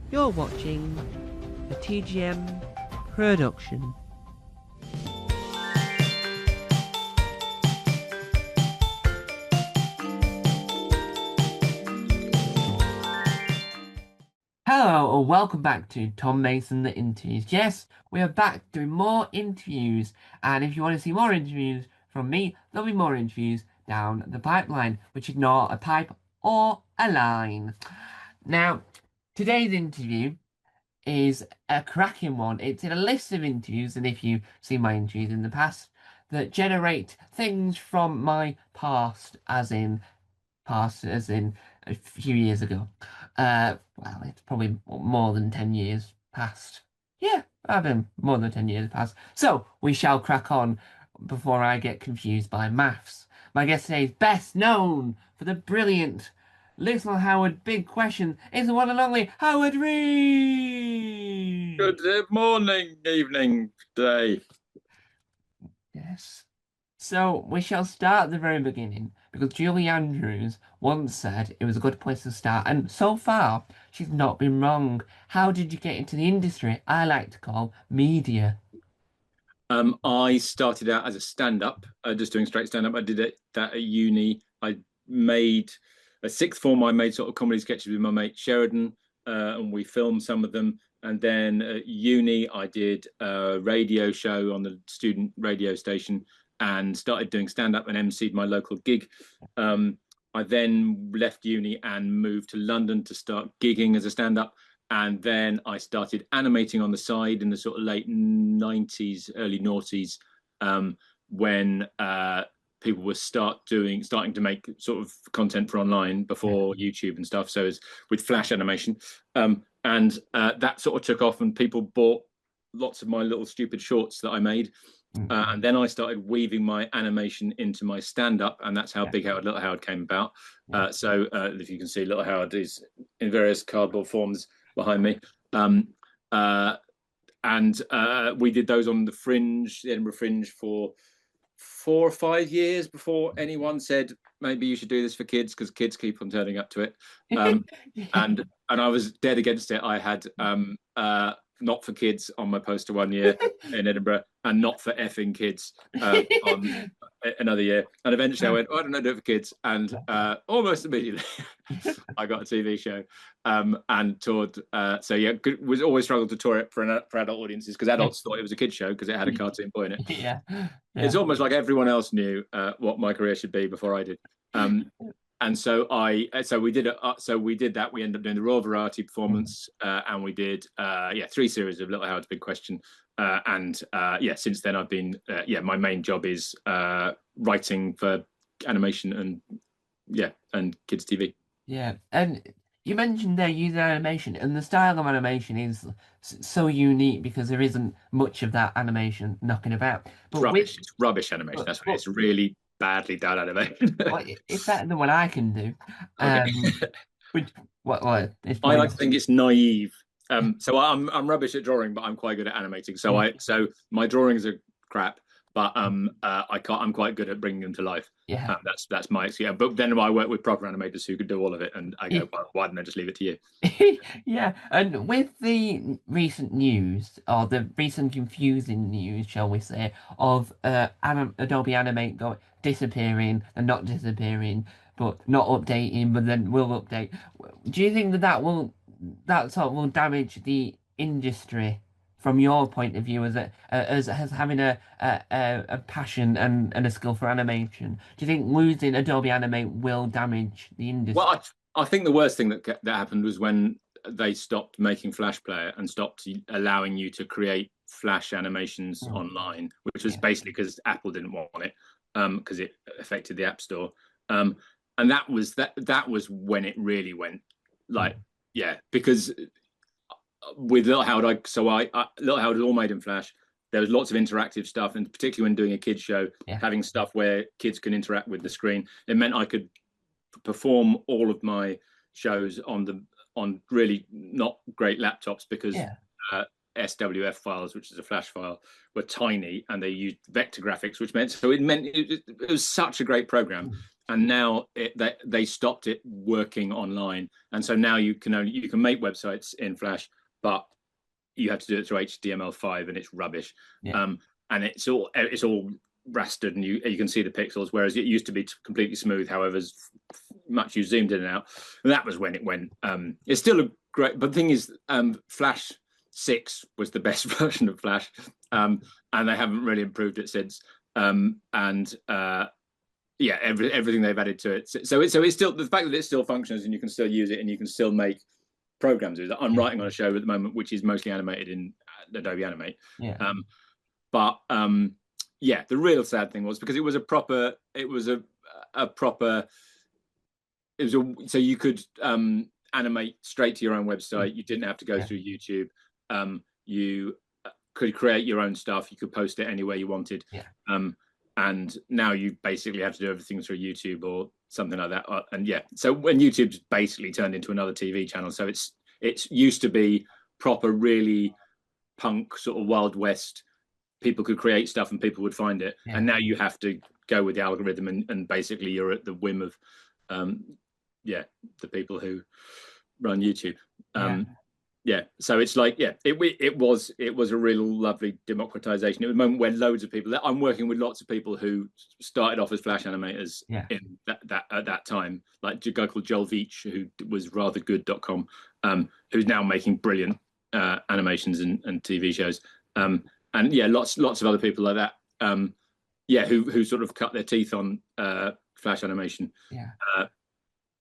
You're watching a TGM production. Hello and welcome back to Tom Mason the Interviews. Yes, we are back doing more interviews, and if you want to see more interviews from me, there'll be more interviews down the pipeline, which ignore a pipe or a line. Now, today's interview is a cracking one. It's in a list of interviews, and if you've seen my interviews in the past, that generate things from my past as in a few years ago. Well, it's probably more than 10 years past. Yeah, I've been more than 10 years past. So we shall crack on before I get confused by maths. My guest today is best known for the brilliant Little Howard Big Question is the one and only Howard Reed. Good morning, evening, day. Yes. So we shall start at the very beginning because Julie Andrews once said it was a good place to start, and so far she's not been wrong. How did you get into the industry I like to call media? I started out as a stand-up, just doing straight stand-up. I did that at uni. I made a sixth form. I made sort of comedy sketches with my mate Sheridan, and we filmed some of them. And then at uni, I did a radio show on the student radio station and started doing stand-up and emceed my local gig. I then left uni and moved to London to start gigging as a stand-up. And then I started animating on the side in the sort of late 90s, early noughties, when people were starting to make sort of content for online before YouTube and stuff. So it's with Flash animation. And that sort of took off and people bought lots of my little stupid shorts that I made. And then I started weaving my animation into my stand-up, and that's how Big Howard, Little Howard came about. So if you can see, Little Howard is in various cardboard forms behind me. And we did those on the Edinburgh Fringe, for 4 or 5 years before anyone said maybe you should do this for kids, because kids keep on turning up to it. And I was dead against it. I had not for kids on my poster one year in Edinburgh, and not for effing kids on another year. And eventually I went, I don't know, do it for kids. And almost immediately I got a TV show and toured. So yeah, was always struggled to tour it for adult audiences, because adults thought it was a kid's show because it had a cartoon boy in it. Yeah. It's almost like everyone else knew what my career should be before I did. And so we did that. We ended up doing the Royal Variety performance, and we did 3 series of Little Howard's Big Question. Since then I've been my main job is writing for animation and kids TV. Yeah, and you mentioned there using animation, and the style of animation is so unique because there isn't much of that animation knocking about. But It's rubbish animation. That's what it's really badly done animation. It's better than what I can do. Okay. Which I like to think it's naive. So I'm rubbish at drawing, but I'm quite good at animating. So my drawings are crap, but I'm quite good at bringing them to life. Yeah, that's my But then I work with proper animators who could do all of it, and I go, well, why didn't I just leave it to you? Yeah, and with the recent news, or the recent confusing news, shall we say, of Adobe Animate disappearing and not disappearing, but not updating, but then will update. Do you think that sort of will damage the industry from your point of view as having a passion and a skill for animation? Do you think losing Adobe Animate will damage the industry? Well, I think the worst thing that happened was when they stopped making Flash Player and stopped allowing you to create Flash animations online, which was basically because Apple didn't want it, because it affected the App Store. And that was when it really went because with Little Howard, Little Howard was all made in Flash. There was lots of interactive stuff, and particularly when doing a kids show, having stuff where kids can interact with the screen, it meant I could perform all of my shows on really not great laptops, because SWF files, which is a Flash file, were tiny, and they used vector graphics, which meant it was such a great program. and now they stopped it working online, and so now you can make websites in Flash, but you have to do it through HTML5, and it's rubbish. Yeah. And it's all rastered, and you can see the pixels, whereas it used to be completely smooth. However much you zoomed in and out, and that was when it went. It's still a great, but the thing is, Flash 6 was the best version of Flash, and they haven't really improved it since. Yeah, everything they've added to it. So it's still, the fact that it still functions and you can still use it and you can still make programs. I'm writing on a show at the moment which is mostly animated in Adobe Animate. Yeah. But yeah, the real sad thing was because it was a proper, so you could animate straight to your own website. You didn't have to go through YouTube. You could create your own stuff. You could post it anywhere you wanted. And now you basically have to do everything through YouTube or something like that. And yeah, so when YouTube's basically turned into another TV channel, so it's used to be proper, really punk sort of Wild West. People could create stuff and people would find it, and now you have to go with the algorithm, and basically you're at the whim of the people who run YouTube. So it's like, it was a real lovely democratization. It was a moment when loads of people, I'm working with lots of people who started off as Flash animators in that at that time, like a guy called Joel Veach, who was rathergood.com, who's now making brilliant animations and TV shows. And yeah, lots of other people like that. Who sort of cut their teeth on Flash animation.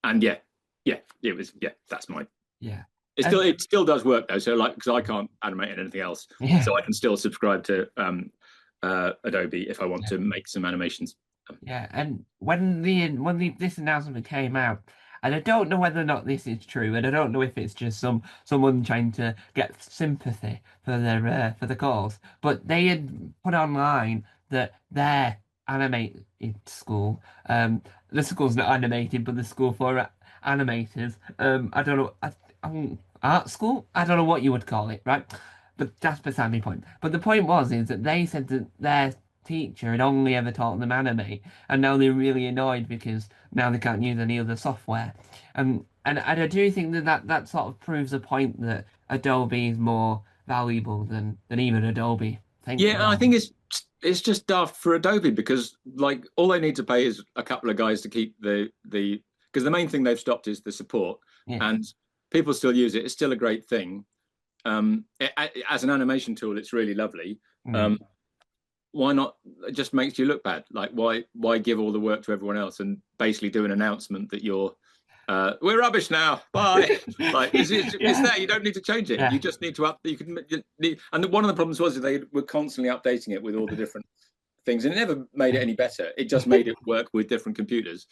And it was that's my It still does work though. So like, because I can't animate anything else, so I can still subscribe to Adobe if I want to make some animations. And when this announcement came out, and I don't know whether or not this is true, and I don't know if it's just someone trying to get sympathy for their for the cause, but they had put online that their animated school, the school's not animated, but the school for animators, I don't know, art school, I don't know what you would call it, right? But that's beside the point. But the point is that they said that their teacher had only ever taught them animate, and now they're really annoyed because now they can't use any other software. And I do think that sort of proves a point that Adobe is more valuable than even Adobe. I think it's just daft for Adobe, because like all they need to pay is a couple of guys to keep the because the main thing they've stopped is the support, and people still use it. It's still a great thing. As an animation tool, it's really lovely. Why not? It just makes you look bad. Like, why give all the work to everyone else and basically do an announcement that you're we're rubbish now, bye. Like, it's there. You don't need to change it. You just need to and one of the problems was that they were constantly updating it with all the different things, and it never made it any better. It just made it work with different computers.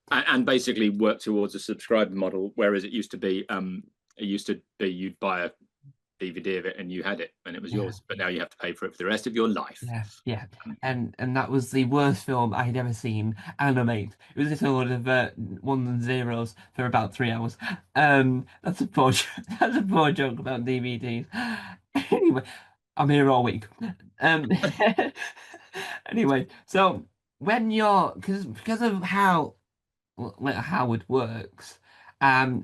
And basically work towards a subscriber model, whereas it used to be you'd buy a DVD of it and you had it and it was yours, but now you have to pay for it for the rest of your life. And that was the worst film I had ever seen animate. It was this sort of ones and zeros for about 3 hours. That's a poor joke about DVDs. Anyway, I'm here all week. Anyway, so when you're because of how it works,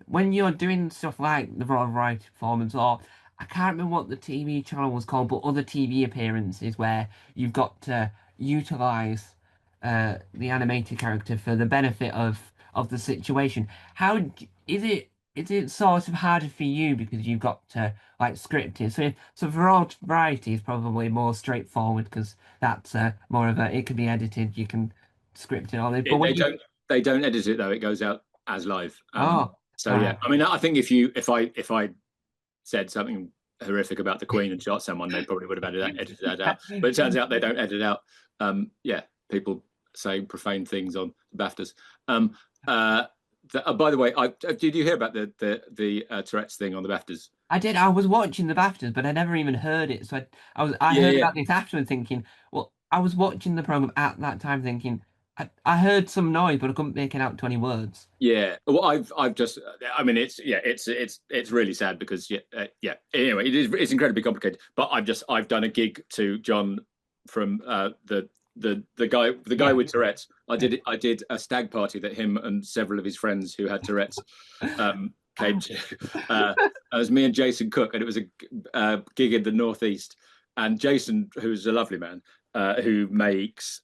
when you're doing stuff like the Broad Variety Performance, or I can't remember what the TV channel was called, but other TV appearances where you've got to utilize the animated character for the benefit of the situation. How is it? Is it sort of harder for you because you've got to like script it? So Broad Variety is probably more straightforward because that's more of a, it can be edited, you can script it all. But they don't edit it though; it goes out as live. I mean, I think if I said something horrific about the Queen and shot someone, they probably would have edited that out. But it turns out they don't edit out. People saying profane things on the BAFTAs. By the way, did you hear about the Tourette's thing on the BAFTAs? I did. I was watching the BAFTAs, but I never even heard it. So I heard about this afterwards, thinking, well, I was watching the program at that time, thinking. I heard some noise, but I couldn't make it out to any words. Well, I've just, I mean, it's really sad because anyway, it's incredibly complicated. But I've done a gig to John from the the guy Yeah. with Tourette's. I did a stag party that him and several of his friends who had Tourette's came to. It was me and Jason Cook, and it was a gig in the Northeast. And Jason, who's a lovely man, who makes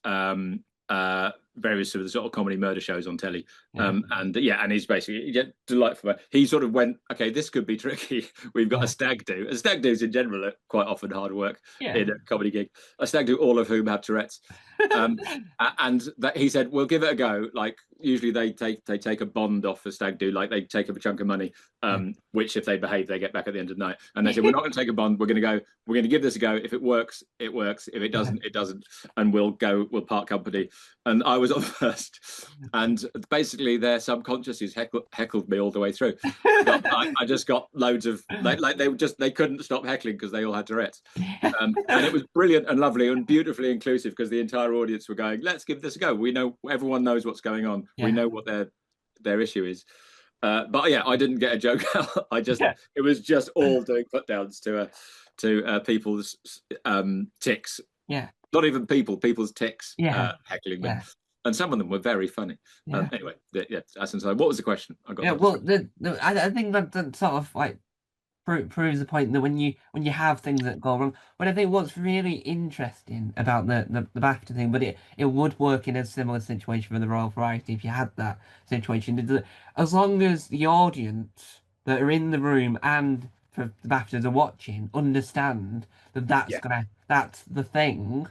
various sort of comedy murder shows on telly. And he's basically delightful. He sort of went, okay, this could be tricky. We've got a stag do. And stag do's in general are quite often hard work in a comedy gig. A stag do, all of whom have Tourette's. And that he said, we'll give it a go. Like usually they take a bond off a stag do, like they take a chunk of money, which if they behave, they get back at the end of the night. And they said, we're not going to take a bond. We're going to give this a go. If it works, it works. If it doesn't, it doesn't. And we'll part company. And I was on first, and basically their subconscious heckled me all the way through. I just got loads of like they couldn't stop heckling because they all had Tourette's, and it was brilliant and lovely and beautifully inclusive because the entire audience were going, let's give this a go. We know, everyone knows what's going on. We know what their issue is. But yeah, I didn't get a joke out. It was just all doing put downs to people's tics. Yeah. Not even people's tics heckling me. Yeah. And some of them were very funny. Anyway, that's inside. What was the question? I think that sort of like proves the point that when you have things that go wrong, but I think what's really interesting about the BAFTA thing, but it would work in a similar situation for the Royal Variety if you had that situation, is that as long as the audience that are in the room and for the BAFTAs are watching understand that that's the thing,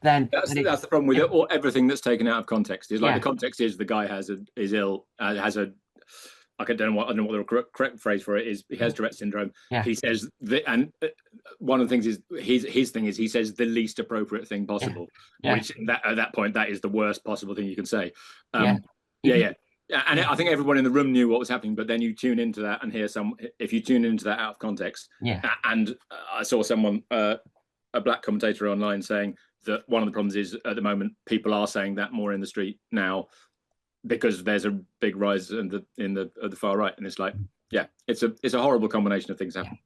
then that's the problem with it. Or everything that's taken out of context is like the context is the guy is ill, has a I don't know what the correct phrase for it is. He has Tourette syndrome. Yeah. He says and one of the things is his thing is he says the least appropriate thing possible, which at that point that is the worst possible thing you can say. And I think everyone in the room knew what was happening, but then you tune into that and hear if you tune into that out of context. And I saw someone, a black commentator online, saying that one of the problems is at the moment people are saying that more in the street now because there's a big rise in the far right, and it's like, it's a horrible combination of things happening.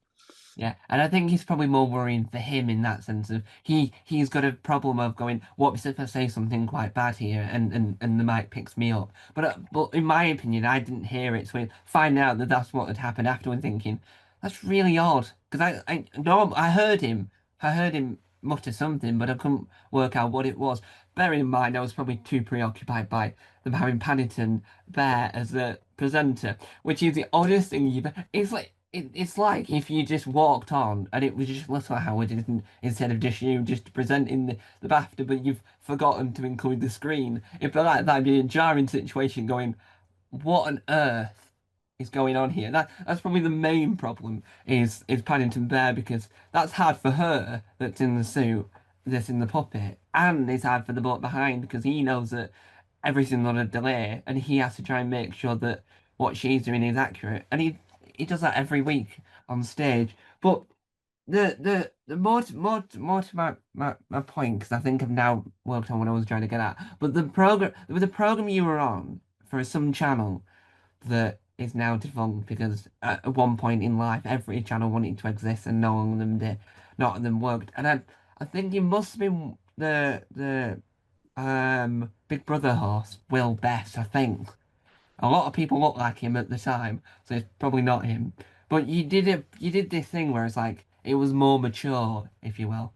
Yeah, and I think it's probably more worrying for him in that sense of he's got a problem of going, what if I say something quite bad here and the mic picks me up? But in my opinion, I didn't hear it, so I find out that that's what had happened afterward, thinking that's really odd because I heard him mutter something, but I couldn't work out what it was. Bearing in mind, I was probably too preoccupied by them having Paddington there as the presenter, which is the oddest thing it's like if you just walked on and it was just Little Howard instead of just you just presenting the BAFTA, but you've forgotten to include the screen. It'd be like that'd be a jarring situation going, what on earth is going on here? That's probably the main problem is Paddington Bear, because that's hard for her that's in the suit, that's in the puppet, and it's hard for the bloke behind because he knows that everything's on a delay and he has to try and make sure that what she's doing is accurate, and he does that every week on stage. But the more to my point, because I think I've now worked on what I was trying to get at. But there was a program you were on for some channel that is now defunct because at one point in life every channel wanted to exist and none of them did, none of them worked. And I think it must have been the Big Brother host, Will Best, I think. A lot of people looked like him at the time, so it's probably not him. But you did this thing where it's like it was more mature, if you will.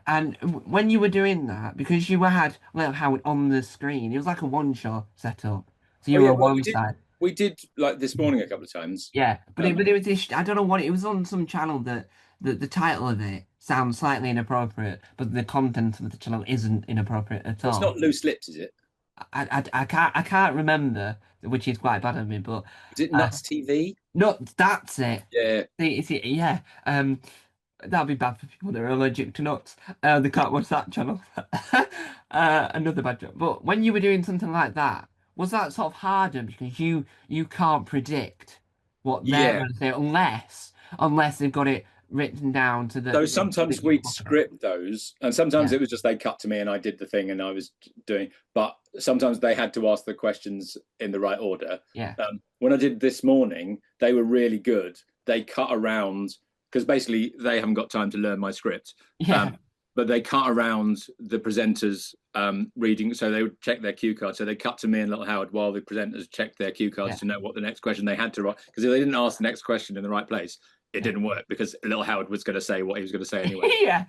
And when you were doing that, because you had Little Howard on the screen, it was like a one-shot setup. So you were on one side. We did like this morning a couple of times. Yeah, but it was this, I don't know what it was on some channel that the title of it sounds slightly inappropriate, but the content of the channel isn't inappropriate at all. It's not Loose Lips, is it? I can't remember, which is quite bad of me, but is it Nuts TV? No, that's it. Yeah. Yeah. That'd be bad for people that are allergic to nuts. They can't watch that channel. Another bad joke. But when you were doing something like that, was that sort of harder because you can't predict what they're going to say unless they've got it written down to the. So sometimes we'd script those, and sometimes it was just they cut to me and I did the thing and I was doing. But sometimes they had to ask the questions in the right order. Yeah. When I did this morning, they were really good. They cut around because basically they haven't got time to learn my script. Yeah. but they cut around the presenters reading, so they would check their cue cards. So they cut to me and Little Howard while the presenters checked their cue cards Yeah. to know what the next question they had to write. Because if they didn't ask the next question in the right place, it didn't work because Little Howard was going to say what he was going to say anyway. Yeah.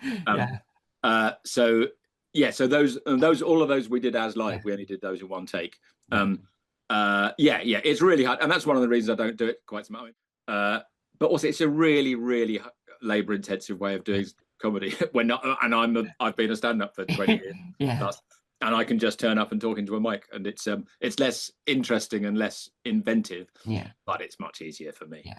So those all of those we did as live. We only did those in one take. It's really hard, and that's one of the reasons I don't do it quite so much. But also, it's a really, really labor-intensive way of doing comedy. I've been a stand-up for 20 years. Plus, and I can just turn up and talk into a mic, and it's less interesting and less inventive. But it's much easier for me.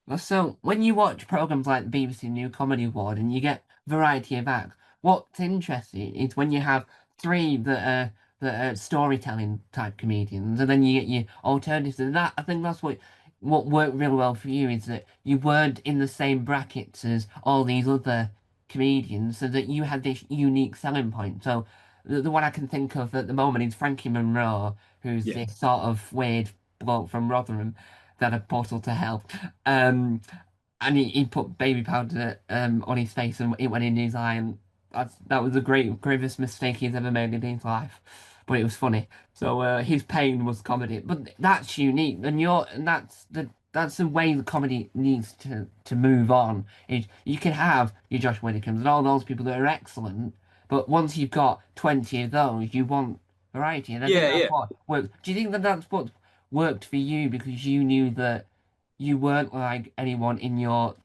Well, so when you watch programs like the BBC New Comedy Award and you get variety of acts, what's interesting is when you have three that are storytelling type comedians, and then you get your alternatives. And that, I think that's what worked really well for you, is that you weren't in the same brackets as all these other comedians, so that you had this unique selling point. So the one I can think of at the moment is Frankie Monroe, who's this sort of weird bloke from Rotherham that a portal to hell. And he put baby powder on his face and it went in his eye, and that was the gravest mistake he's ever made in his life. But it was funny. So his pain was comedy. But that's unique, and that's the way the comedy needs to move on. You can have your Josh Widdicombe's and all those people that are excellent, but once you've got 20 of those, you want variety. And I think that's what works. Do you think that that's what worked for you because you knew that you weren't like anyone in your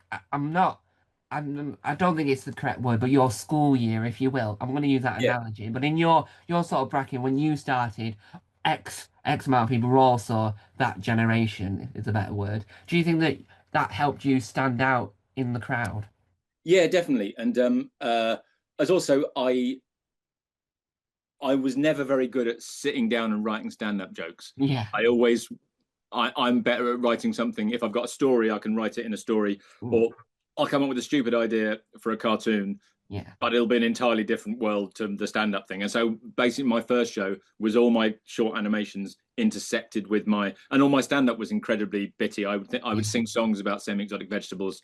I don't think it's the correct word, but your school year, if you will. I'm going to use that analogy. But in your sort of bracket, when you started, X amount of people were also that generation, is a better word. Do you think that helped you stand out in the crowd? Yeah, definitely. And as also I was never very good at sitting down and writing stand-up jokes. I'm better at writing something. If I've got a story, I can write it in a story, or I'll come up with a stupid idea for a cartoon, but it'll be an entirely different world to the stand-up thing. And so basically my first show was all my short animations intersected with and all my stand-up was incredibly bitty. I would sing songs about semi-exotic vegetables.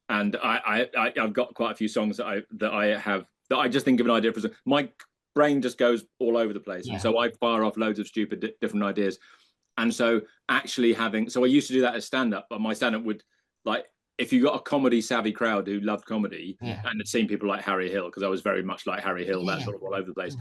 And I've got quite a few songs that I just think of an idea for. My brain just goes all over the place. And so I fire off loads of stupid different ideas. And so actually I used to do that as stand-up, but my stand-up would, like, if you got a comedy savvy crowd who loved comedy and had seen people like Harry Hill, because I was very much like Harry Hill, that sort of all over the place,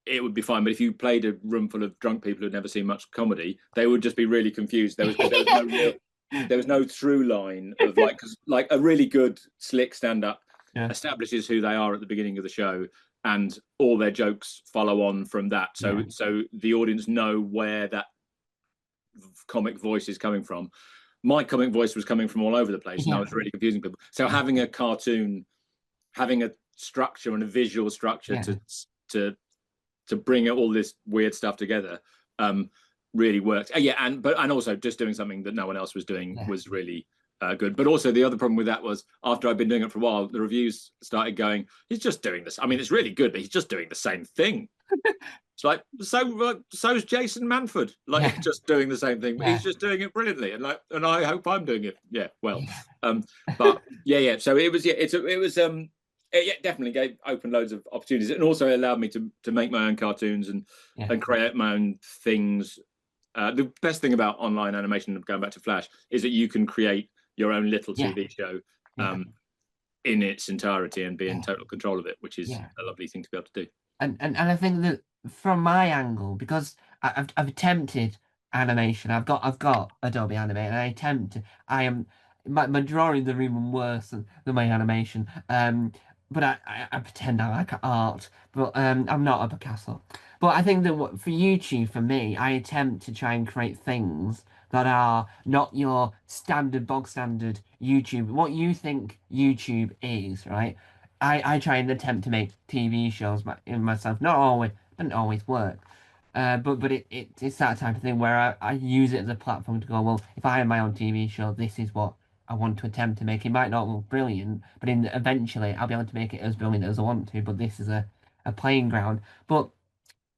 it would be fine. But if you played a room full of drunk people who'd never seen much comedy, they would just be really confused. There was no through line of because a really good slick stand-up establishes who they are at the beginning of the show, and all their jokes follow on from that. So the audience know where that comic voice is coming from. My comic voice was coming from all over the place, and I was really confusing people. So having a cartoon, having a structure and a visual structure to bring all this weird stuff together, really worked. And also just doing something that no one else was doing was really good. But also the other problem with that was, after I'd been doing it for a while, the reviews started going, he's just doing this. I mean, it's really good, but he's just doing the same thing. It's like, so's Jason Manford, just doing the same thing, but he's just doing it brilliantly, and I hope I'm doing it. So it definitely opened loads of opportunities, and also allowed me to make my own cartoons and create my own things. The best thing about online animation, going back to Flash, is that you can create your own little TV show in its entirety and be in total control of it, which is a lovely thing to be able to do. And I think that from my angle, because I've attempted animation, I've got Adobe Animate, and my drawings are even worse than my animation. But I pretend I like art, but I'm not a Picasso. But I think that for YouTube, for me, I attempt to try and create things that are not your bog standard YouTube. What you think YouTube is, right? I try and attempt to make TV shows in myself. Not always, doesn't always work. But it's that type of thing where I use it as a platform to go, well, if I have my own TV show, this is what I want to attempt to make. It might not look brilliant, but eventually I'll be able to make it as brilliant as I want to. But this is a playing ground. But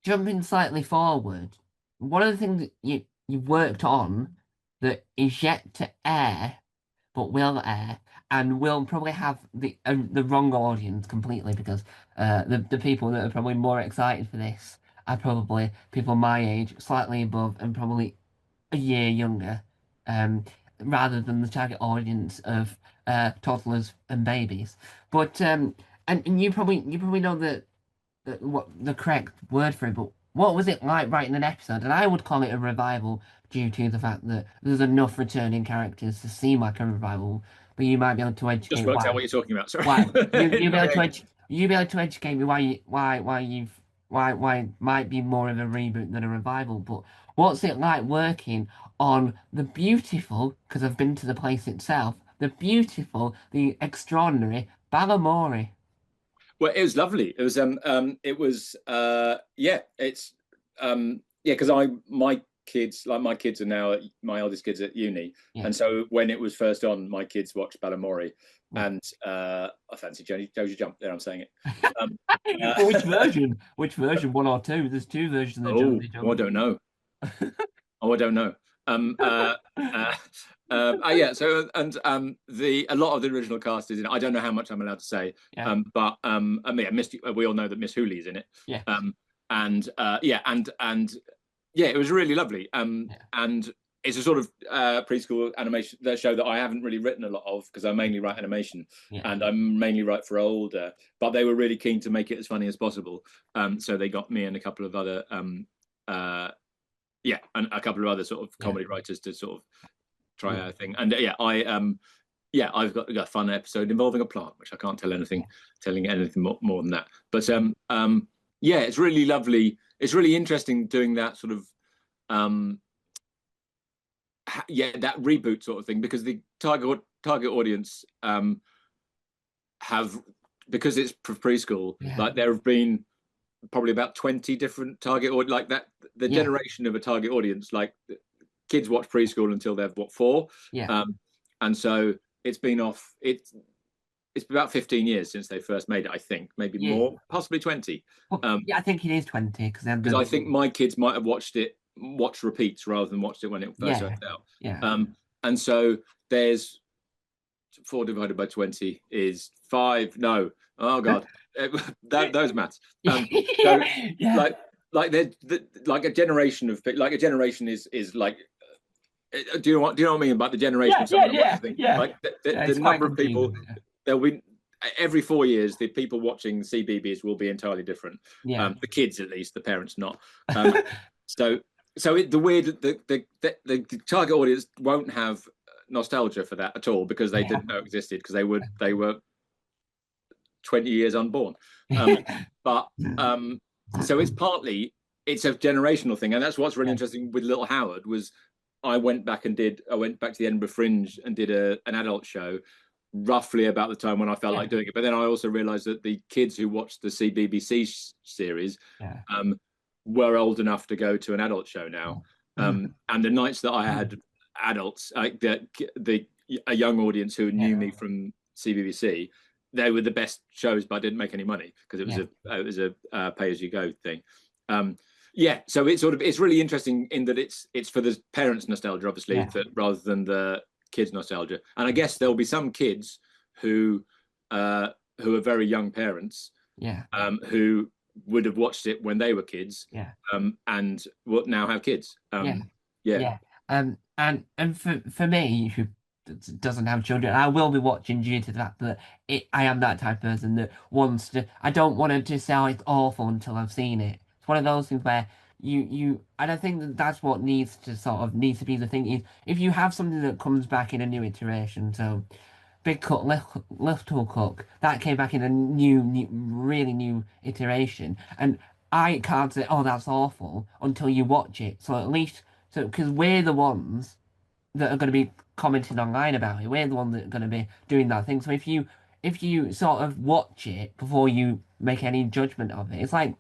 jumping slightly forward, one of the things that you worked on that is yet to air but will air, and will probably have the wrong audience completely because the people that are probably more excited for this are probably people my age, slightly above, and probably a year younger, um, rather than the target audience of toddlers and babies. But and you probably know what the correct word for it, but what was it like writing an episode? And I would call it a revival due to the fact that there's enough returning characters to seem like a revival. But you might be able to Just educate worked out why. what you're talking about. Sorry. Why you be able to No, you be able to educate me why it might be more of a reboot than a revival. But what's it like working on the beautiful? Because I've been to the place itself. The beautiful, the extraordinary Balamori. well, it was lovely. Yeah, it's yeah, because I my kids are now my eldest kids at uni, Yeah. and so when it was first on, my kids watched Balamori, Yeah. and I fancy Josie Jump. There, I'm saying it. Um, Well, which uh, version? Which version? One or two? There's two versions of Jonesy oh, I Jump. don't know. Oh, I don't know. Um, uh, uh, yeah. So the a lot of the original cast is in it. I don't know how much I'm allowed to say. Yeah, But I mean, we all know that Miss Hooley is in it. yeah, And yeah, and yeah, it was really lovely. yeah, And it's a sort of preschool animation show that I haven't really written a lot of because I mainly write animation yeah, and I mainly write for older. But they were really keen to make it as funny as possible. So they got me and a couple of other uh, yeah, and a couple of other sort of yeah, comedy writers to sort of try yeah, out a thing. And yeah, I've got a fun episode involving a plant, which I can't telling anything more than that. But yeah, it's really lovely. It's really interesting doing that sort of yeah, that reboot sort of thing because the target audience have because it's preschool. yeah, Like there have been probably about 20 different target or like that the yeah, generation of a target audience like kids watch preschool until they're what 4 yeah. and so it's been off it's about 15 years since they first made it, I think, maybe Yeah. more, possibly 20, Well, yeah, I think it is 20 because then because I think my kids might have watched repeats rather than watched it when it first yeah, went out. yeah. And so there's 4 divided by 20 is 5, no, oh god, those maths. So Yeah, like like a generation of like a generation is like do you know what I mean about the generation yeah, of yeah, someone that watches yeah, thing yeah. like Yeah, the it's quite number of people confusing. there'll be every 4 years the people watching CBBS will be entirely different, Yeah. the kids at least, the parents not. So the weird the target audience won't have nostalgia for that at all because they Yeah. didn't know it existed because they were 20 years unborn. Um, but so it's a generational thing, and that's what's really Yeah. interesting with Little Howard was I went back to the Edinburgh Fringe and did an adult show roughly about the time when I felt Yeah. like doing it. But then I also realized that the kids who watched the CBBC series Yeah. um, were old enough to go to an adult show now. And the nights that I had adults, a young audience who knew Yeah. me from CBBC, they were the best shows, but I didn't make any money because Yeah. it was a pay as you go thing. Yeah, so it's really interesting in that it's for the parents' nostalgia, obviously, Yeah. rather than the kids' nostalgia. And I guess there'll be some kids who are very young parents Yeah. who would have watched it when they were kids, Yeah. and will now have kids. Yeah. Yeah, Yeah. And for me, who doesn't have children, I will be watching due to the fact that I am that type of person that wants to. I don't want to just say, "Oh, it's awful" until I've seen it. It's one of those things where and I think that that's what needs to be the thing is if you have something that comes back in a new iteration. So Big Cook, Little Cook, that came back in a really new iteration, and I can't say, "Oh, that's awful" until you watch it. So at least, because we're the ones that are going to be commenting online about it. We're the ones that are going to be doing that thing. So if you sort of watch it before you make any judgment of it, it's like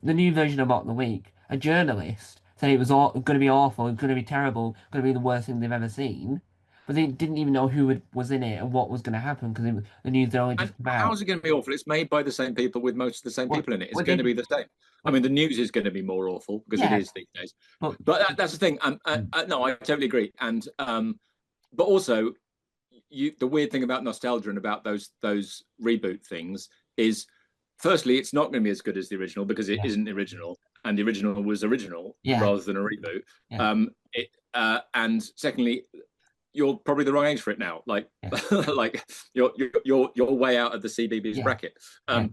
the new version of Mock the Week. A journalist said it was going to be awful, going to be terrible, going to be the worst thing they've ever seen. But they didn't even know who was in it and what was going to happen because the news had only and just come out. how's it going to be awful? It's made by the same people with most of the same What, people in it. It's what going to did, be the same. I what, mean, the news is going to be more awful because it yeah, is these days. but But that's the thing. No, I totally agree. And but also the weird thing about nostalgia and about those reboot things is, firstly, it's not going to be as good as the original because it Yeah. isn't the original, and the original was original Yeah. rather than a reboot. Yeah. And secondly, you're probably the wrong age for it now. Like, Yeah. like you're way out of the CBBS Yeah. bracket. Yeah.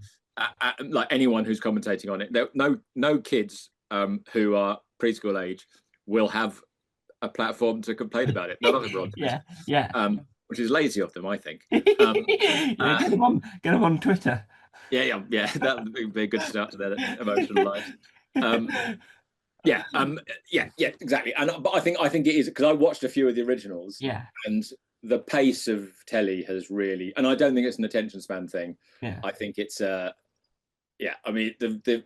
Like anyone who's commentating on it, no kids who are preschool age will have a platform to complain about it. None of them are on Twitter, Yeah. which is lazy of them, I think. Yeah, get them on Twitter. Yeah. That would be a good start to their emotional lives. Yeah, exactly. But I think it is, because I watched a few of the originals. Yeah. And the pace of telly has really, and I don't think it's an attention span thing. Yeah. I think it's I mean, the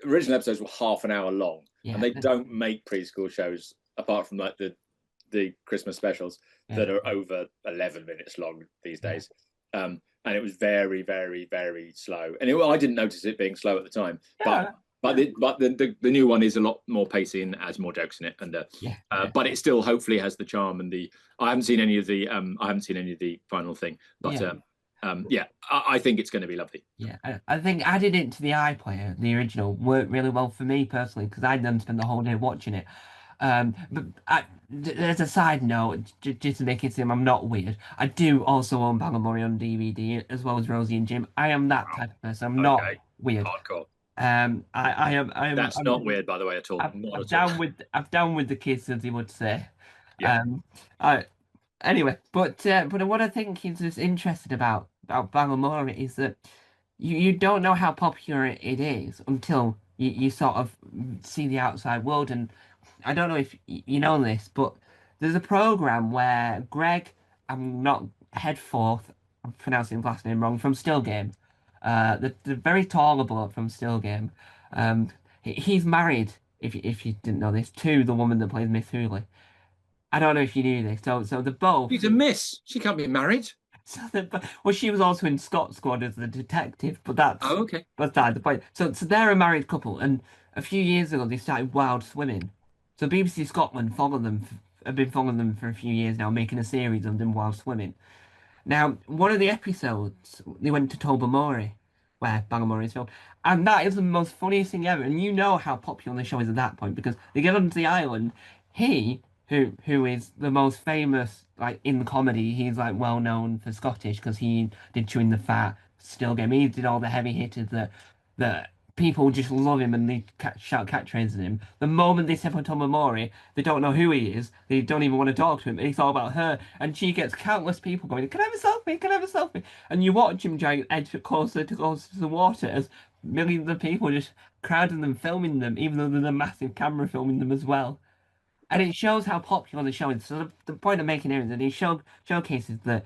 original episodes were half an hour long, and they don't make preschool shows apart from like the Christmas specials that are over 11 minutes long these days. And it was very, very, very slow. And I didn't notice it being slow at the time, but the new one is a lot more pacey and has more jokes in it, and but it still hopefully has the charm and the. I haven't seen any of the final thing, but I think it's going to be lovely. Yeah, I think adding it to the iPlayer, the original, worked really well for me personally because I didn't spend the whole day watching it. But there's a side note, just to make it seem I'm not weird. I do also own Balamory on DVD as well as Rosie and Jim. I am that type of person. I'm not weird. Hardcore. I am. That's not weird, by the way, at all. I'm down with the kids, as he would say. Yeah. Anyway, but what I think is just interesting about Balamory is that you don't know how popular it is until you sort of see the outside world. And I don't know if you know this, but there's a program where Greg, I'm not Headforth, I'm pronouncing his last name wrong, from Still Game, the very tall bloke from Still Game, he's married, if you didn't know this, to the woman that plays Miss Hooley. I don't know if you knew this. So the both. She's a miss. She can't be married. So well, she was also in Scott Squad as the detective, but that's okay. Beside the point. So they're a married couple, and a few years ago they started Wild Swimming. So BBC Scotland have been following them for a few years now, making a series of them Wild Swimming. Now, one of the episodes they went to Tobermory, where Balamory is filmed, and that is the most funniest thing ever. And you know how popular the show is at that point because they get onto the island. He who is the most famous, like in comedy, he's like well known for Scottish because he did Chewing the Fat, Still Game. He did all the heavy hitters that people just love him and they shout catchphrases at him. The moment they step on Tobermory, they don't know who he is. They don't even want to talk to him. It's all about her, and she gets countless people going, "Can I have a selfie? Can I have a selfie?" And you watch him trying to edge closer to the water as millions of people just crowding them, filming them, even though there's a massive camera filming them as well. And it shows how popular the show is. So the point I'm making here is that it showcases that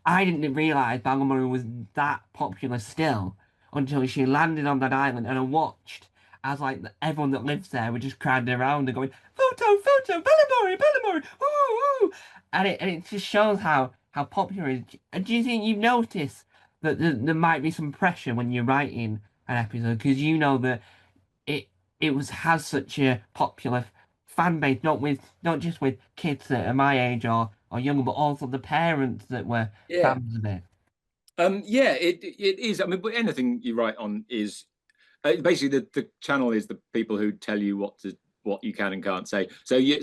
I didn't realise Balamory was that popular still until she landed on that island, and I watched as like everyone that lives there were just crowding around and going, photo, Balamory, woo. And it just shows how popular it is. And do you think you've noticed that there might be some pressure when you're writing an episode because you know that has such a popular fan base, not just with kids that are my age or younger, but also the parents that were fans of it. It is. I mean, but anything you write on is basically the channel is the people who tell you what you can and can't say. So you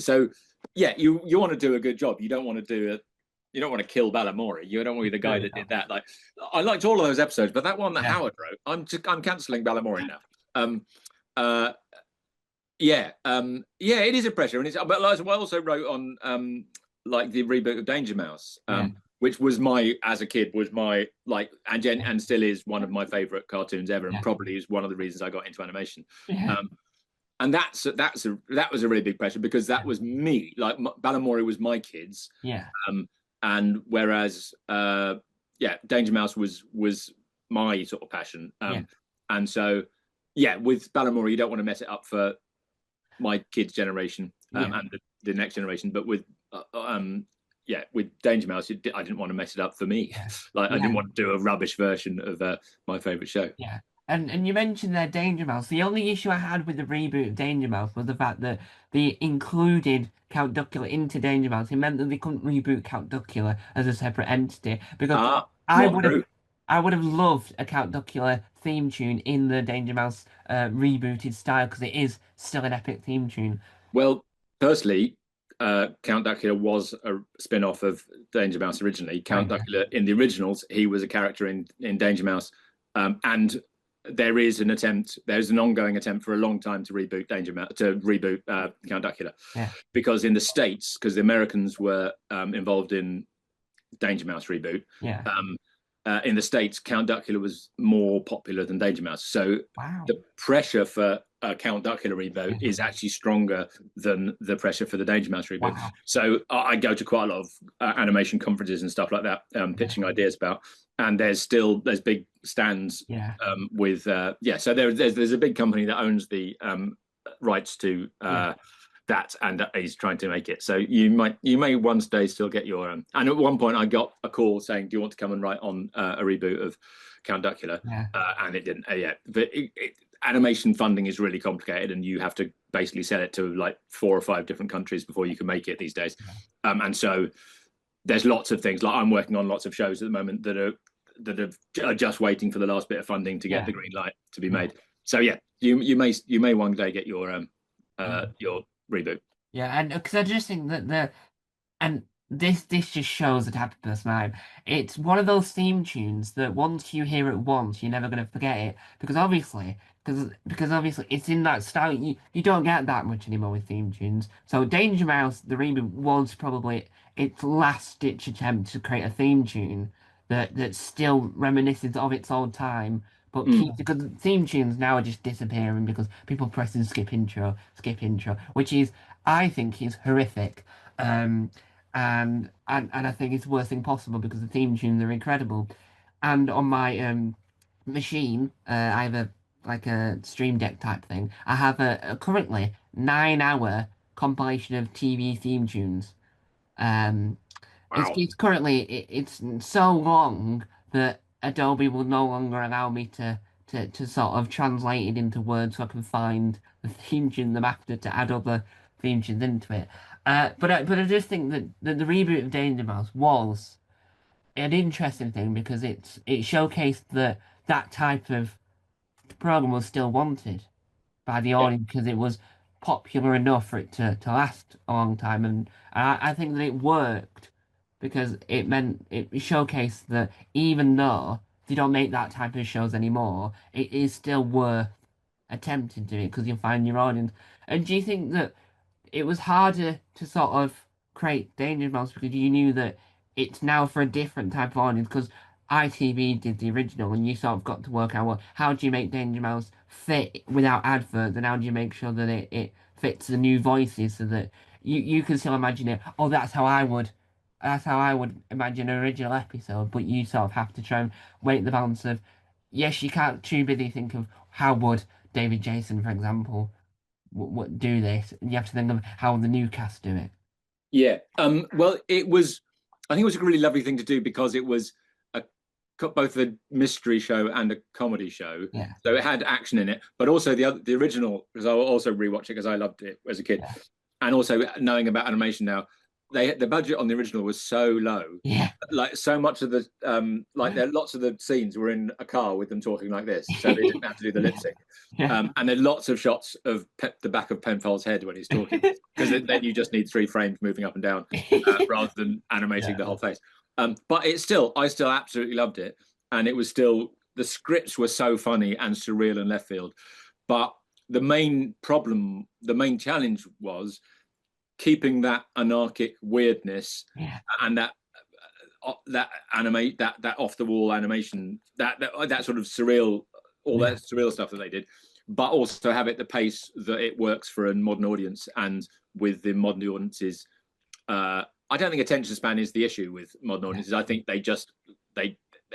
want to do a good job. You don't want to kill Balamory. You don't want to be the guy that did that. Like, I liked all of those episodes, but that one that Howard wrote, I'm cancelling Balamory now. It is a pressure, and but I also wrote on like the reboot of Danger Mouse, which was as a kid was my like, and still is one of my favorite cartoons ever, and probably is one of the reasons I got into animation. And that was a really big pressure because that was me. Like Balamory was my kids. And whereas Danger Mouse was my sort of passion. And so with Balamory you don't want to mess it up for my kids' generation and the next generation, but with Danger Mouse, I didn't want to mess it up for me. I didn't want to do a rubbish version of my favorite show. And you mentioned their Danger Mouse. The only issue I had with the reboot of Danger Mouse was the fact that they included Count Duckula into Danger Mouse. It meant that they couldn't reboot Count Duckula as a separate entity because Ah, I not would have true. I would have loved a Count Duckula theme tune in the Danger Mouse rebooted style because it is still an epic theme tune. Well, firstly, Count Dracula was a spin-off of Danger Mouse originally. Oh Count yeah, Dracula in the originals, he was a character in Danger Mouse, and there's an ongoing attempt for a long time to reboot Count Dracula, yeah, because in the States, because the Americans were involved in Danger Mouse reboot. yeah. Um, in the States, Count Dracula was more popular than Danger Mouse. So Wow. the pressure for Count Dracula reboot is actually stronger than the pressure for the Danger Mouse reboot. Wow. So I go to quite a lot of animation conferences and stuff like that, pitching ideas about. And there's big stands Yeah. with So there's a big company that owns the rights to Yeah. that, and he's trying to make it. So you may one day still get your. And at one point, I got a call saying, "Do you want to come and write on a reboot of Count Dracula?" Yeah. And it didn't yet. But animation funding is really complicated, and you have to basically sell it to like 4 or 5 different countries before you can make it these days. And so there's lots of things. Like I'm working on lots of shows at the moment that are just waiting for the last bit of funding to get the green light to be made. So yeah, you may one day get your reboot. Yeah, and because I just think that and this just shows the type of person I am. It's one of those theme tunes that once you hear it once, you're never gonna forget it because obviously it's in that style. You don't get that much anymore with theme tunes. So Danger Mouse, the reboot, was probably its last ditch attempt to create a theme tune that still reminiscent of its old time. But keep because theme tunes now are just disappearing because people pressing skip intro, which is I think is horrific. Um, and I think it's the worst thing possible because the theme tunes are incredible. And on my machine, I have a Stream Deck type thing. I have a currently 9 hour compilation of TV theme tunes. Um, Wow. it's currently it's so long that Adobe will no longer allow me to sort of translate it into words so I can find the theme tune them after to add other theme tunes into it. But I just think that the reboot of Danger Mouse was an interesting thing because it showcased that that type of program was still wanted by the Yeah. audience because it was popular enough for it to last a long time. And I think that it worked because it meant it showcased that even though they don't make that type of shows anymore, it is still worth attempting to do it because you'll find your audience. And do you think that it was harder to sort of create Danger Mouse because you knew that it's now for a different type of audience because ITV did the original and you sort of got to work out well, how do you make Danger Mouse fit without adverts and how do you make sure that it fits the new voices so that you can still imagine it. Oh, that's how I would imagine an original episode, but you sort of have to try and weight the balance of yes, you can't too busy think of how would David Jason, for example, what do this. And you have to think of how the new cast do it. Yeah. Well, it was. I think it was a really lovely thing to do because it was a both a mystery show and a comedy show. Yeah, So it had action in it, but also the original, because I will also rewatch it because I loved it as a kid, yeah, and also knowing about animation now, the budget on the original was so low, yeah, like so much of the there lots of the scenes were in a car with them talking like this, so they didn't have to do the lip yeah, sync. yeah. And then lots of shots of the back of Penfold's head when he's talking, because then you just need 3 frames moving up and down rather than animating Yeah, the whole face. But I still absolutely loved it, and it was still the scripts were so funny and surreal and left field. But the main challenge was keeping that anarchic weirdness yeah, and that off the wall animation, that sort of surreal, all that yeah, surreal stuff that they did, but also have it the pace that it works for a modern audience. And with the modern audiences, I don't think attention span is the issue with modern yeah, audiences. I think they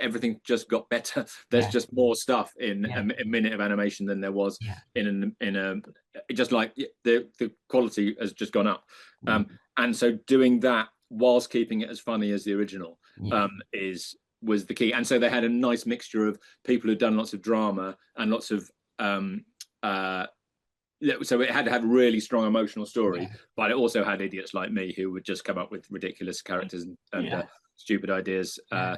everything just got better. There's yeah, just more stuff in yeah, a minute of animation than there was yeah, in a just like the quality has just gone up. yeah, And so doing that whilst keeping it as funny as the original yeah, is was the key. And so they had a nice mixture of people who'd done lots of drama and lots of so it had to have a really strong emotional story, Yeah. but it also had idiots like me who would just come up with ridiculous characters and Yeah. stupid ideas. Yeah.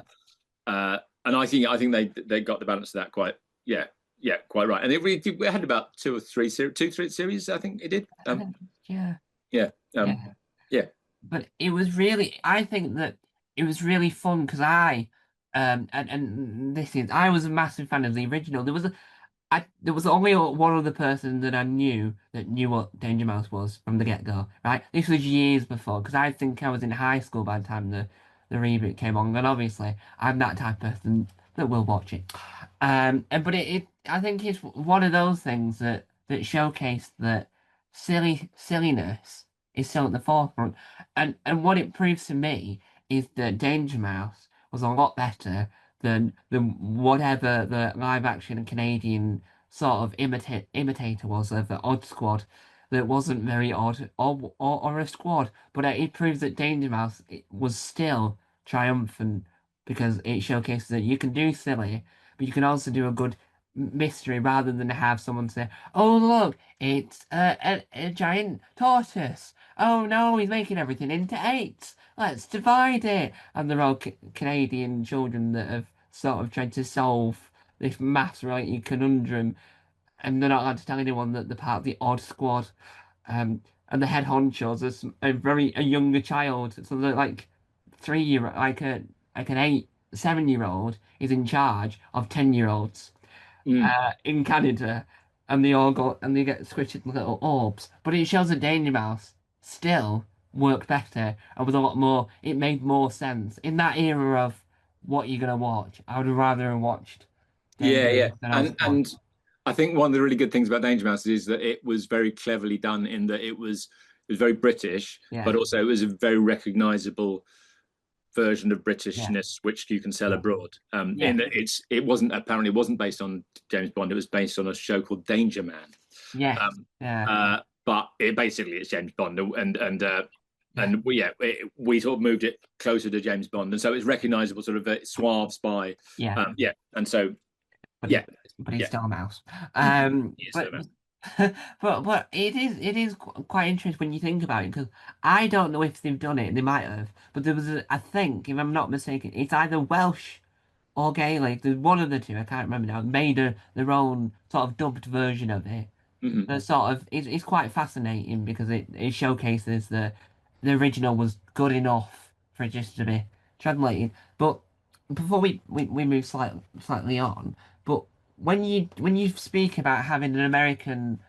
And I think they got the balance of that quite quite right. And it had about two or three series. I think it did. I think, yeah. Yeah. Yeah. Yeah. But it was really, I think that it was really fun because and this is, I was a massive fan of the original. There was only one other person that I knew that knew what Danger Mouse was from the get-go, right? This was years before, because I think I was in high school by the time the reboot came on, and obviously I'm that type of person that will watch it. But I think it's one of those things that showcased that silliness is still at the forefront, and what it proves to me is that Danger Mouse was a lot better than whatever the live action Canadian sort of imitator was of the Odd Squad that wasn't very odd or a squad, but it proves that Danger Mouse was still triumphant because it showcases that you can do silly, but you can also do a good mystery rather than have someone say, "Oh look, it's a giant tortoise. Oh no, he's making everything into eights. Let's divide it." And they're all Canadian children that have sort of tried to solve this maths related conundrum, and they're not allowed to tell anyone that they're part of the odd squad. And the head honchos is a younger child, so they're like 3 year like an 7 year old is in charge of 10-year-olds Mm. in Canada, and they all go and they get squished into little orbs. But it shows that Danger Mouse still worked better and was a lot more. It made more sense in that era of what you're gonna watch. I would rather have watched Danger Yeah. Mouse than Osborne. And I think one of the really good things about Danger Mouse is that it was very cleverly done in that it was very British, but Yeah, also it was a very recognizable version of yeah, Britishness which you can sell yeah, abroad. yeah, In that it wasn't based on James Bond. It was based on a show called Danger Man. yes, Um, yeah, but it basically is James Bond, yeah. we sort of moved it closer to James Bond, and so it's recognizable, sort of a suave spy. Yeah, And so but yeah, he's yeah, still a mouse. yes, But but it is quite interesting when you think about it because I don't know if they've done it. They might have, but there was I think if I'm not mistaken, it's either Welsh or Gaelic. There's one of the two. I can't remember now. Made their own sort of dubbed version of it. mm-hmm. That sort of it's quite fascinating because it showcases the original was good enough for it just to be translated. But before we move slightly on, but when you speak about having an American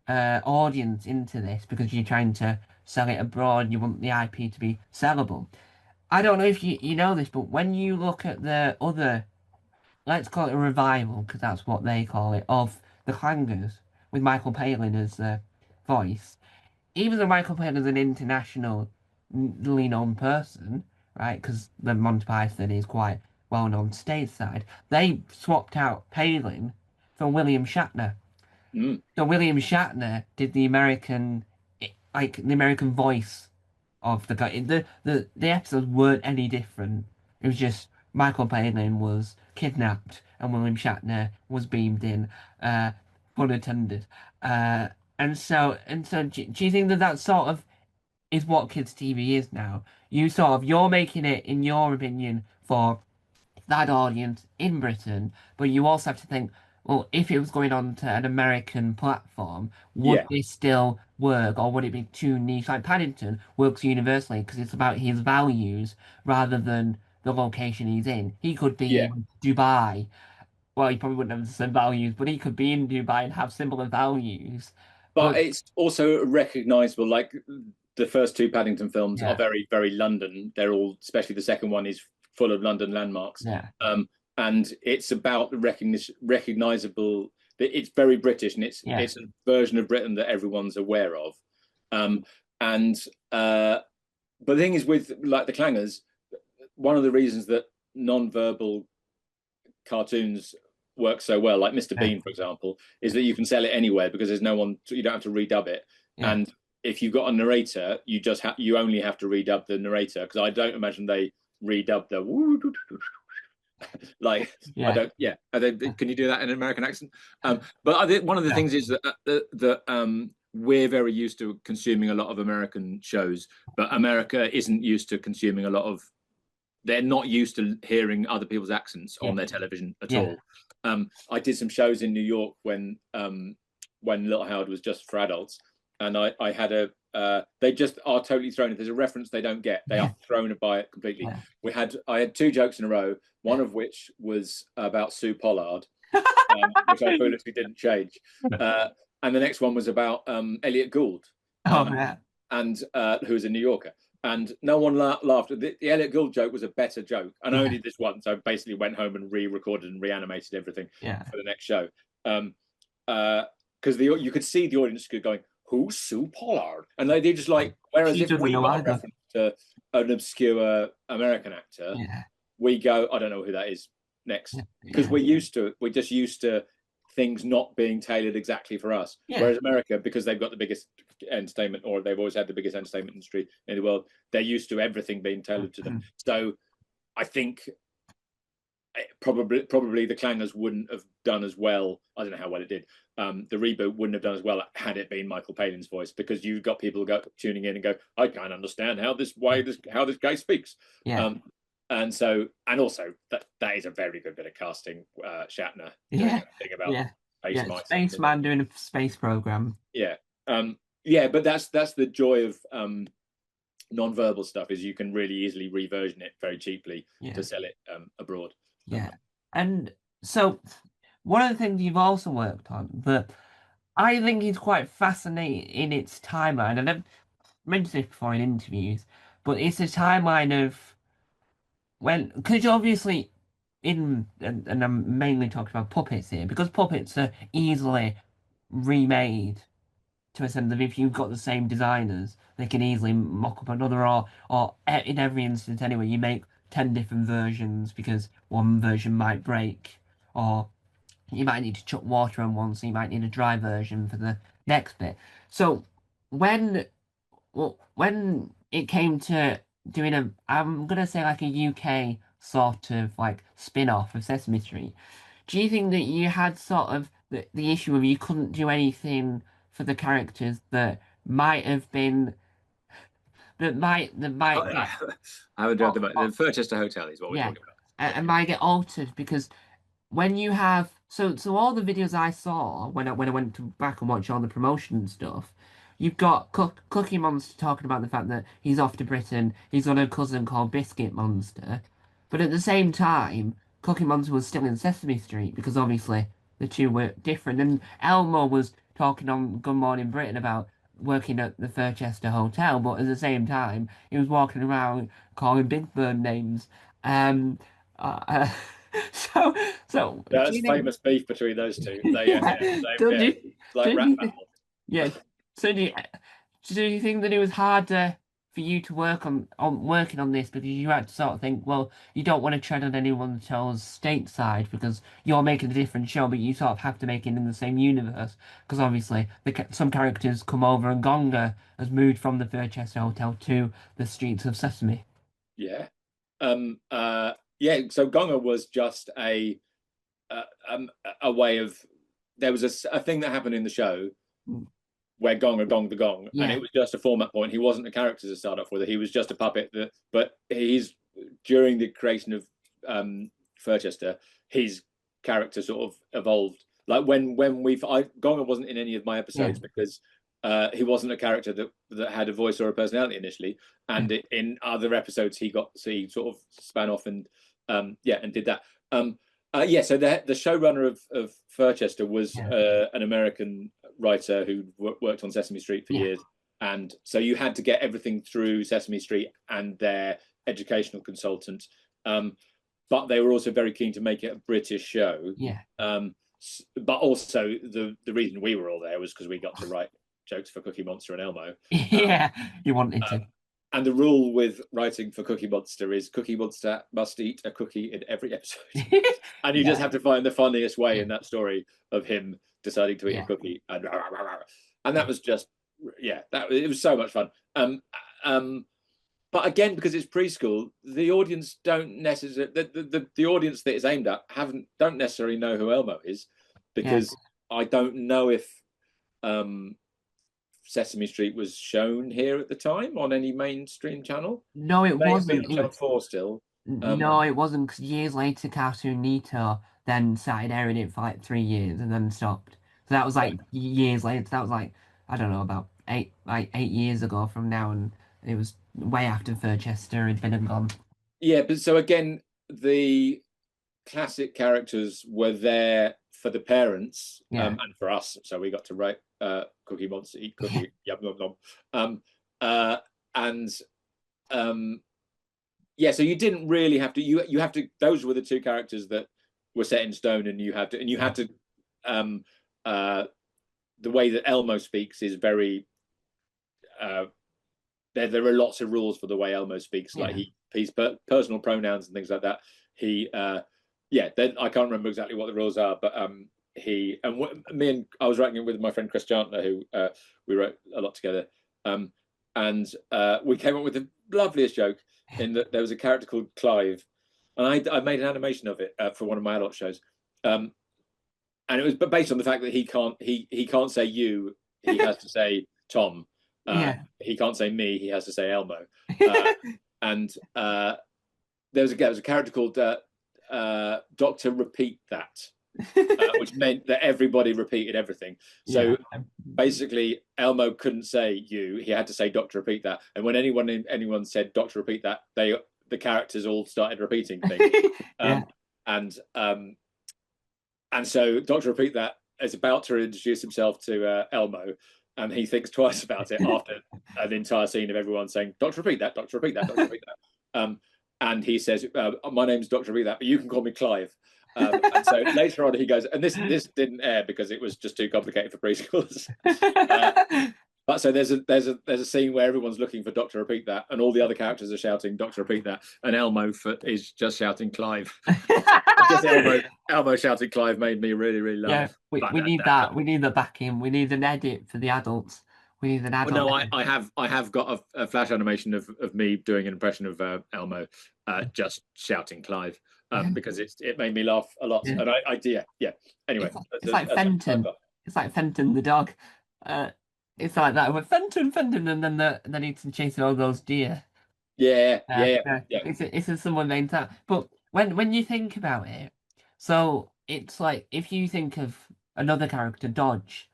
audience into this because you're trying to sell it abroad, you want the IP to be sellable. I don't know if you know this, but when you look at the other, let's call it a revival because that's what they call it, of the Clangers with Michael Palin as the voice, even though Michael Palin is an internationally known person, right? Because the Monty Python is quite well known stateside, they swapped out Palin for William Shatner. Mm. So William Shatner did the American voice of the guy. The episodes weren't any different. It was just Michael Palin was kidnapped and William Shatner was beamed in, uh, pun intended. Uh, and so, do you think that that sort of is what kids' TV is now? You're making it, in your opinion, for that audience in Britain, but you also have to think, well, if it was going on to an American platform, would Yeah, this still work, or would it be too niche? Like Paddington works universally because it's about his values rather than the location he's in. He could be yeah. in Dubai. Well, he probably wouldn't have the same values, but he could be in Dubai and have similar values. But But it's also recognizable. Like the first two Paddington films are yeah, very, very London. They're all, especially the second one, is full of London landmarks. yeah, Um, and it's about the recognizable. It's very British, and it's yeah, it's a version of Britain that everyone's aware of. Um, and but the thing is, with like the Clangers, one of the reasons that non-verbal cartoons work so well, like Mr. yeah, Bean, for example, is that you can sell it anywhere because there's no one, you don't have to redub it. yeah. And if you've got a narrator, you only have to redub the narrator because I don't imagine they redub the Like, I Yeah. don't. Yeah, can you do that in an American accent? But I think one of the Yeah. things is that we're very used to consuming a lot of American shows, but America isn't used to consuming a lot of. They're not used to hearing other people's accents Yeah. on their television at Yeah. all. I did some shows in New York when Little Howard was just for adults, and I had a. They just are totally thrown. If there's a reference they don't get, they are thrown by it completely. Yeah. I had two jokes in a row, one of which was about Sue Pollard, which I foolishly didn't change, and the next one was about Elliot Gould, Oh yeah. and who was a New Yorker. And no one laughed. The Elliot Gould joke was a better joke, and I only did this once. I basically went home and re-recorded and reanimated everything for the next show. Because you could see the audience going, "Who's Sue Pollard?" And they just like, whereas if we got a reference to an obscure American actor, we go, "I don't know who that is." Next, because we're just used to things not being tailored exactly for us. Whereas America, because they've got the biggest entertainment, or they've always had the biggest entertainment industry in the world, they're used to everything being tailored to them. So I think probably the Clangers wouldn't have done as well. I don't know how well it did. The reboot wouldn't have done as well had it been Michael Palin's voice, because you've got people tuning in and go, I can't understand how this guy speaks. And also that is a very good bit of casting. Shatner doing a thing about space mice. Spaceman doing a space program. But that's the joy of non-verbal stuff, is you can really easily reversion it very cheaply to sell it abroad. And so one of the things you've also worked on that I think is quite fascinating in its timeline, and I've mentioned this before in interviews, but it's a timeline of because obviously and I'm mainly talking about puppets here, because puppets are easily remade to a sense of, if you've got the same designers, they can easily mock up another, or in every instance anyway, you make 10 different versions because one version might break, or you might need to chuck water on one, so you might need a dry version for the next bit. So when it came to doing I'm gonna say like a UK sort of like spin-off of Sesame Street, do you think that you had sort of the issue of you couldn't do anything for the characters that might have been I haven't done the Furchester Hotel is what we're talking about. and might get altered, because when you have so all the videos I saw when I went back and watched all the promotion stuff, you've got Cookie Monster talking about the fact that he's off to Britain, he's got a cousin called Biscuit Monster, but at the same time, Cookie Monster was still in Sesame Street, because obviously the two were different, and Elmo was talking on Good Morning Britain about working at the Furchester Hotel, but at the same time, he was walking around calling Big Bird names. Um, uh, so that's famous beef between those two. Like rap battle. Yeah. So do you think that it was harder for you to work on working on this, because you had to sort of think, well, you don't want to tread on anyone's toes stateside because you're making a different show, but you sort of have to make it in the same universe, because obviously some characters come over, and Gonga has moved from the Furchester Hotel to the streets of Sesame. So Gonga was just a way of, there was a thing that happened in the show where Gonga gonged the gong, and it was just a format point. He wasn't a character to start off with. He was just a puppet. But he's, during the creation of Furchester, his character sort of evolved. Like when Gonga wasn't in any of my episodes because he wasn't a character that had a voice or a personality initially, and in other episodes he sort of span off and did that. So the showrunner of Furchester was an American writer who worked on Sesame Street for years, and so you had to get everything through Sesame Street and their educational consultant, but they were also very keen to make it a British show. But also the reason we were all there was because we got to write jokes for Cookie Monster and Elmo. You wanted to. And the rule with writing for Cookie Monster is Cookie Monster must eat a cookie in every episode. And you just have to find the funniest way in that story of him deciding to eat a cookie. And that was just, it was so much fun. but again, because it's preschool, the audience don't necessarily the audience that it's aimed at don't necessarily know who Elmo is, Yeah. because I don't know if Sesame Street was shown here at the time on any mainstream channel. No, It it may have been wasn't. on Channel 4 still. No, it wasn't, because years later, Cartoonito then started airing it for like 3 years and then stopped. So that was Yeah. like years later. That was like, I don't know, about 8 years ago from now, and it was way after Furchester had been and gone. Yeah, but so again, the classic characters were there for the parents, Yeah. and for us. So we got to write Cookie Monster, eat cookie, yum nom nom. And yeah, so you didn't really have to. You have to. Those were the two characters that were set in stone, and you had to. The way that Elmo speaks is very. There are lots of rules for the way Elmo speaks. Like he's personal pronouns and things like that. He then I can't remember exactly what the rules are, but I was writing it with my friend Chris Jantner, who we wrote a lot together, and we came up with the loveliest joke in that there was a character called Clive, and I made an animation of it for one of my adult shows, and it was based on the fact that he can't say you, he has to say Tom. He can't say me, he has to say Elmo. And there was a character called Dr. Repeat That, which meant that everybody repeated everything. So basically, Elmo couldn't say you; he had to say "Doctor, repeat that." And when anyone said "Doctor, repeat that," the characters all started repeating things. And so Doctor, repeat that is about to introduce himself to Elmo, and he thinks twice about it after an entire scene of everyone saying "Doctor, repeat that, Doctor, repeat that, Doctor, repeat that." And he says, "My name's Doctor, repeat that, but you can call me Clive." And so later on he goes, and this didn't air because it was just too complicated for preschoolers. But so there's a scene where everyone's looking for Doctor, repeat that, and all the other characters are shouting Doctor, repeat that, and Elmo is just shouting Clive. Just Elmo shouting Clive made me really, really laugh. Yeah, we need that. We need the backing. We need an edit for the adults. We need an adult. Well, no, I have got a flash animation of me doing an impression of Elmo, just shouting Clive. Because it made me laugh a lot, and Anyway, it's like Fenton. It's like Fenton the dog. It's like that with Fenton, and then he's chasing all those deer. Yeah. It's a similar name to that. But when you think about it, so it's like if you think of another character, Dodge,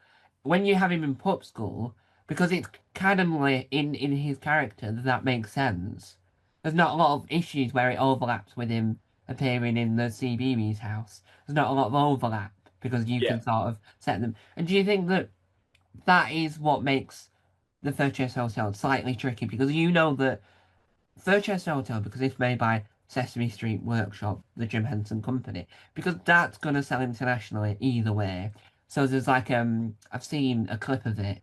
when you have him in pup school, because it's kind of like in his character that makes sense. There's not a lot of issues where it overlaps with him appearing in the CBeebies house. There's not a lot of overlap because you can sort of set them. And do you think that is what makes the Furchester Hotel slightly tricky? Because you know that Furchester Hotel, because it's made by Sesame Street Workshop, the Jim Henson Company, because that's going to sell internationally either way. So there's like, I've seen a clip of it,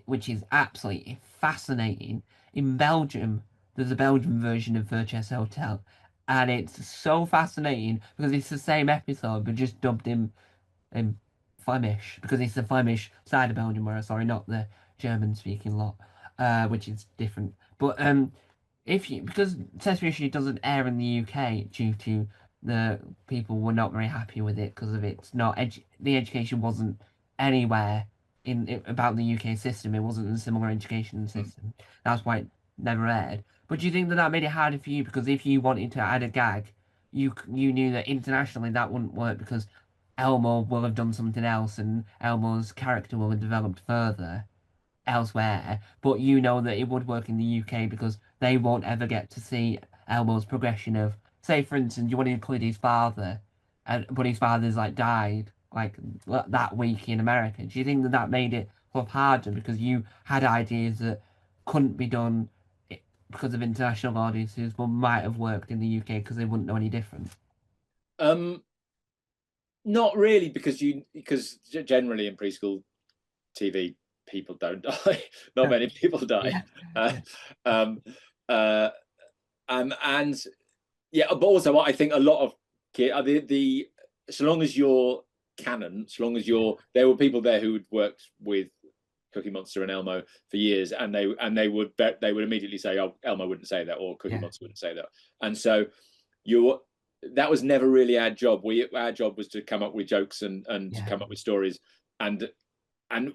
which is absolutely fascinating. In Belgium, there's a Belgian version of Furchester Hotel, and it's so fascinating because it's the same episode but just dubbed in Flemish, because it's the Flemish side of Belgium, sorry, not the German speaking lot, which is different. But because Sesame Street doesn't air in the UK due to the people were not very happy with it because of it's not the education wasn't anywhere about the UK system. It wasn't a similar education system. That's why it never aired. But do you think that made it harder for you? Because if you wanted to add a gag, you knew that internationally that wouldn't work because Elmo will have done something else and Elmo's character will have developed further elsewhere. But you know that it would work in the UK because they won't ever get to see Elmo's progression of, say, for instance, you want to include his father, but his father's like died like that week in America. Do you think that made it sort of harder because you had ideas that couldn't be done because of international audiences, but might have worked in the UK because they wouldn't know any different? Not really, because generally in preschool TV people don't die. Not many people die. But also I think a lot of kids, so long as you're canon, so long as there were people there who had worked with Cookie Monster and Elmo for years, and they would immediately say, "Oh, Elmo wouldn't say that," or Cookie Yeah. Monster wouldn't say that, and so you that was never really our job. Our job was to come up with jokes and to Yeah. come up with stories, and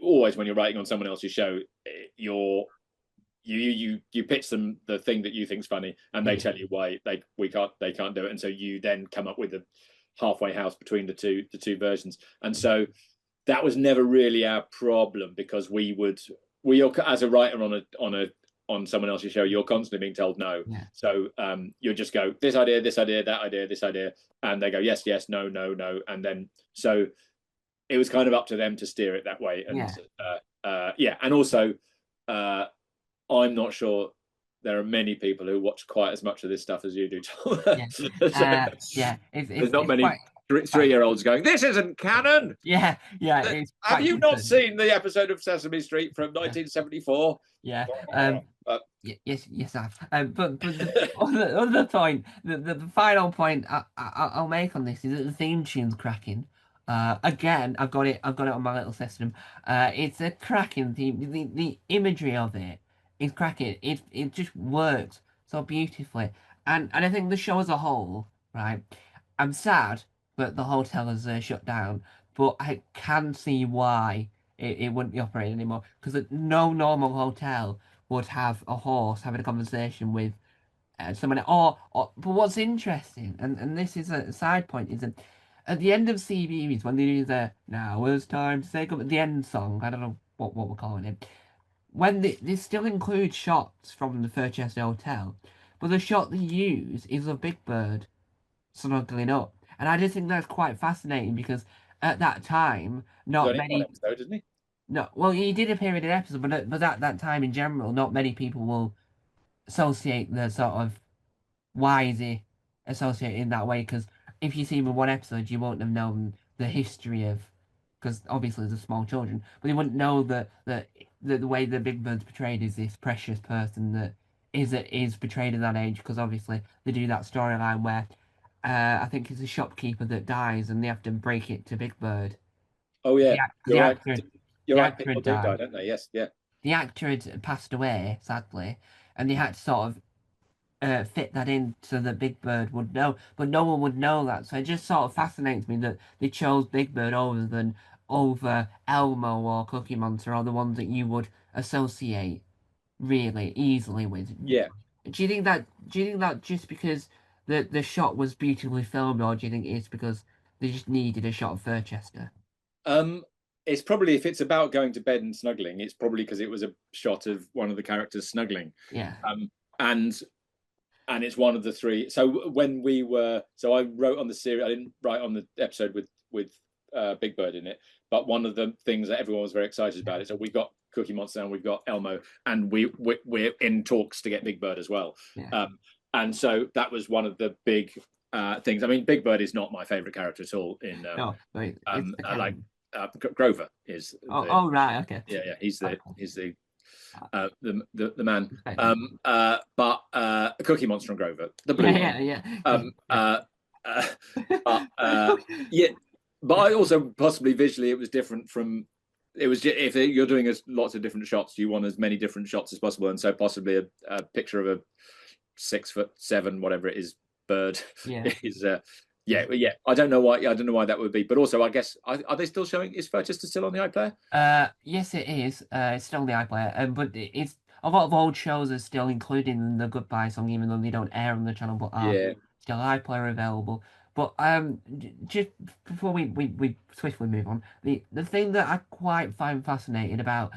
always when you're writing on someone else's show, you pitch them the thing that you think's funny, and they tell you why they can't do it, and so you then come up with a halfway house between the two versions, and so that was never really our problem, because we as a writer on someone else's show, you're constantly being told no. Yeah. So you just go this idea, that idea, this idea, and they go yes, yes, no, no, no, and then so it was kind of up to them to steer it that way. And yeah, and also I'm not sure there are many people who watch quite as much of this stuff as you do, Tom. Yeah. There's not It's many quite, 3-year-olds going, "This isn't canon." yeah. It's Have quite you not different. seen the episode of Sesame Street from 1974? Yeah. Yes, I have. But the other point, the final point I'll make on this is that the theme tune's cracking. Again, I've got it on my little system. It's a cracking theme. The imagery of it is cracking. It just works so beautifully, and I think the show as a whole, right? I'm sad that the hotel is shut down, but I can see why it wouldn't be operating anymore, because no normal hotel would have a horse having a conversation with someone. But what's interesting, and this is a side point, is that at the end of CBeebies, when they do the "Now it's time to say goodbye," the end song, I don't know what we're calling it, when they still include shots from the Furchester Hotel, but the shot they use is of Big Bird snuggling up. And I just think that's quite fascinating, because at that time, He's not only one many. episode, isn't he? No, well, he did appear in an episode, but at that time in general, not many people will associate the sort of why is he associated in that way. Because if you see him in one episode, you won't have known the history of, because obviously they're small children, but you wouldn't know that the way the Big Bird's portrayed is this precious person that is portrayed at that age. Because obviously they do that storyline where I think it's a shopkeeper that dies, and they have to break it to Big Bird. Oh yeah, The you're right. actor, You're the right. actor People had do die, died. don't they? Yes, yeah. The actor had passed away, sadly, and they had to sort of fit that in so that Big Bird would know, but no one would know that. So it just sort of fascinates me that they chose Big Bird over Elmo or Cookie Monster, or the ones that you would associate really easily with. Yeah. Do you think that just because the shot was beautifully filmed, or do you think it's because they just needed a shot of Furchester? Um, it's probably, if it's about going to bed and snuggling, it's probably because it was a shot of one of the characters snuggling. Yeah. And it's one of the three. So I wrote on the series. I didn't write on the episode with Big Bird in it, but one of the things that everyone was very excited about is that we got Cookie Monster and we've got Elmo, and we're in talks to get Big Bird as well. Yeah. And so that was one of the big things. I mean, Big Bird is not my favorite character at all. No, wait, like Grover is. oh, right, okay. Yeah, he's the man. Okay. But Cookie Monster and Grover, the blue one. Yeah. Yeah, but I also possibly visually it was different from. It was just, if you're doing lots of different shots, you want as many different shots as possible, and so possibly a picture of a 6'7", whatever it is, bird Yeah. is. Yeah. I don't know why. I don't know why that would be. But also, I guess are they still showing? Is Furchester still on the iPlayer? Yes, it is. It's still on the iPlayer, but it's a lot of old shows are still included in the Goodbye song, even though they don't air on the channel, but are still iPlayer available. But just before we swiftly move on, the thing that I quite find fascinating about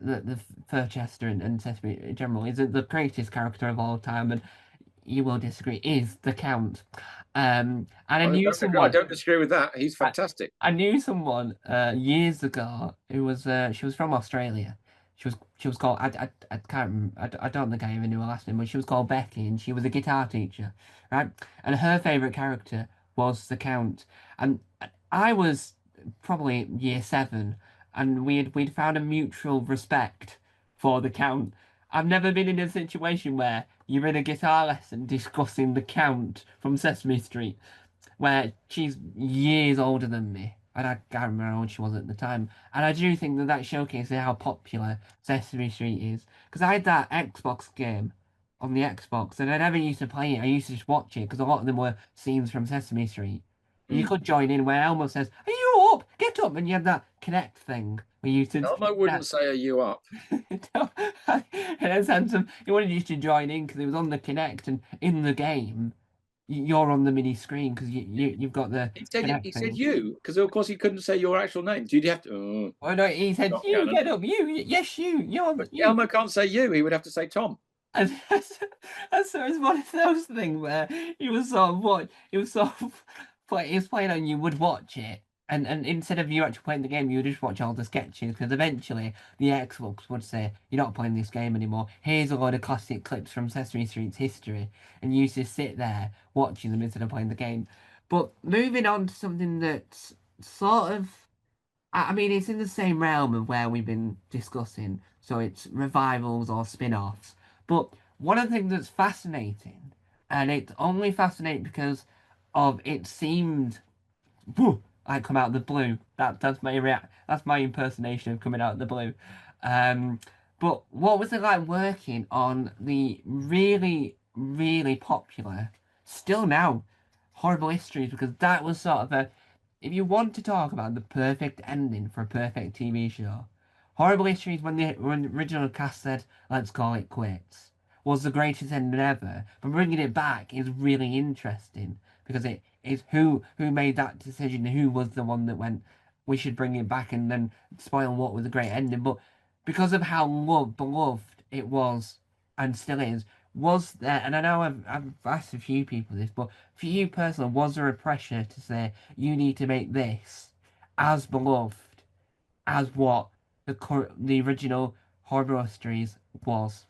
the Furchester and Sesame in general is that the greatest character of all time, and you will disagree, is the Count. And I knew I don't disagree with that. He's fantastic. I knew someone years ago who was she was from Australia. She was called I can't remember, I don't think I even knew her last name, but she was called Becky, and she was a guitar teacher, right? And her favorite character was the Count, and I was probably year 7, and we'd found a mutual respect for the Count. I've never been in a situation where you're in a guitar lesson discussing the Count from Sesame Street, where she's years older than me. and I can't remember how old she was at the time. And I do think that that showcases how popular Sesame Street is. Because I had that Xbox game on the Xbox, and I never used to play it. I used to just watch it because a lot of them were scenes from Sesame Street. And you Mm. and you could join in where Elmo says, "Are you up? Get up!" And you had that Connect thing where you used to. Elmo wouldn't say, "Are you up?" And then had some, he wanted you to join in because it was on the Connect and in the game you're on the mini screen because you've got the He said Connect he said thing. you because of course he couldn't say your actual name. Did you have to? Oh, Oh no, he said, not "You canon. get up, you, yes, you're But you." Elmo can't say you. He would have to say Tom. And so it's one of those things where he was sort of what he was sort of he was playing and you would watch it. And instead of you actually playing the game, you would just watch all the sketches because eventually the Xbox would say, "You're not playing this game anymore. Here's a load of classic clips from Sesame Street's history." And you used to sit there watching them instead of playing the game. But moving on to something that's sort of I mean, it's in the same realm of where we've been discussing, so it's revivals or spin-offs. But one of the things that's fascinating, and it's only fascinating because of it seemed I come out of the blue. That's my that's my impersonation of coming out of the blue. Um, but what was it like working on the really, really popular, still now, Horrible Histories? Because that was sort of a, if you want to talk about the perfect ending for a perfect TV show, Horrible Histories when the original cast said, "Let's call it quits," was the greatest ending ever. But bringing it back is really interesting because it is who made that decision, who was the one that went, "We should bring it back," and then spoil what was a great ending. But because of how beloved it was and still is, was there, and I know I've asked a few people this, but for you personally, was there a pressure to say you need to make this as beloved as what the original Horrible Histories was?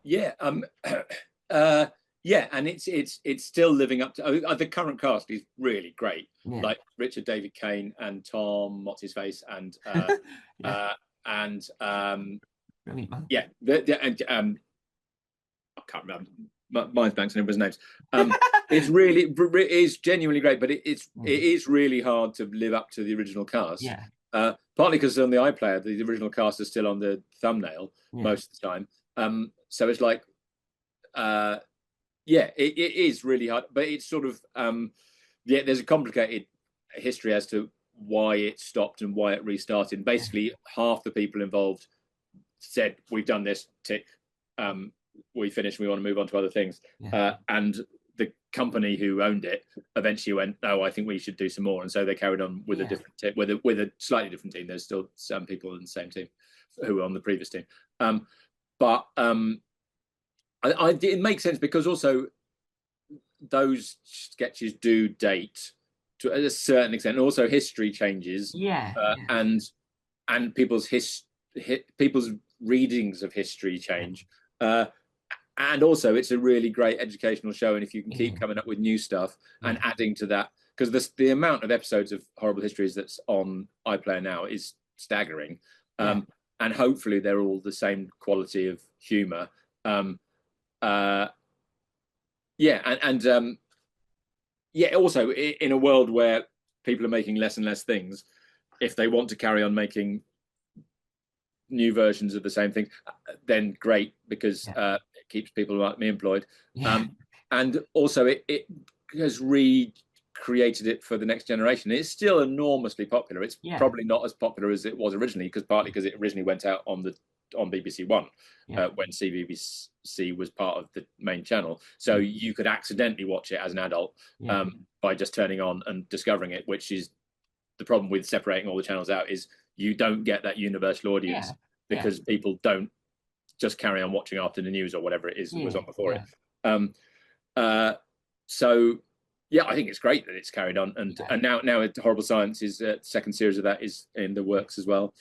Yeah. uh, yeah, and it's still living up to the current cast is really great. Yeah, Like Richard David Kane and Tom, what's his face, yeah, uh, and brilliant man. yeah, and I can't remember. Mine's blanks and everybody's names. It's really it is genuinely great, but it is really hard to live up to the original cast. Yeah, Partly because on the iPlayer, the original cast is still on the thumbnail yeah, most of the time. So it's like, yeah, it is really hard, but it's sort of, yeah, there's a complicated history as to why it stopped and why it restarted. Basically, half the people involved said, "We've done this, tick. We finished. We want to move on to other things." yeah, And the company who owned it eventually went, "No, I think we should do some more," and so they carried on with a yeah, different team, with a slightly different team. There's still some people in the same team who were on the previous team, but it makes sense because also those sketches do date to a certain extent, and also history changes, yeah, and people's readings of history change. And also, it's a really great educational show. And if you can keep yeah, coming up with new stuff and yeah, adding to that, because the amount of episodes of Horrible Histories that's on iPlayer now is staggering. yeah, And hopefully, they're all the same quality of humor. Uh, yeah, and yeah, also in a world where people are making less and less things, if they want to carry on making new versions of the same thing, then great, because yeah, it keeps people like me employed. yeah, And also it has recreated it for the next generation. It's still enormously popular. It's yeah, probably not as popular as it was originally, because partly because it originally went out on BBC One, yeah, when CBBC was part of the main channel. So you could accidentally watch it as an adult, yeah, by just turning on and discovering it, which is the problem with separating all the channels out, is you don't get that universal audience yeah, yeah, because people don't just carry on watching after the news or whatever it is that was yeah, on before it. yeah, Um, so yeah, I think it's great that it's carried on, and yeah, and now Horrible Science is second series of that is in the works as well.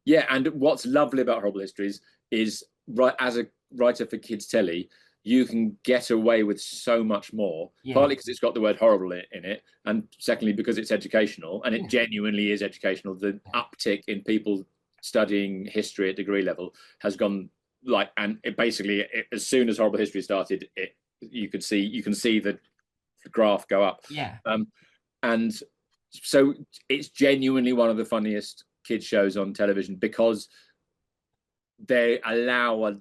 Yeah, and what's lovely about Horrible Histories is, right, as a writer for kids telly, you can get away with so much more. yeah, Partly because it's got the word horrible in it, and secondly because it's educational, and it yeah, genuinely is educational. The uptick in people studying history at degree level has gone, like, and it basically, as soon as Horrible History started, you can see the graph go up. yeah, Um, and so it's genuinely one of the funniest kids shows on television because they allow a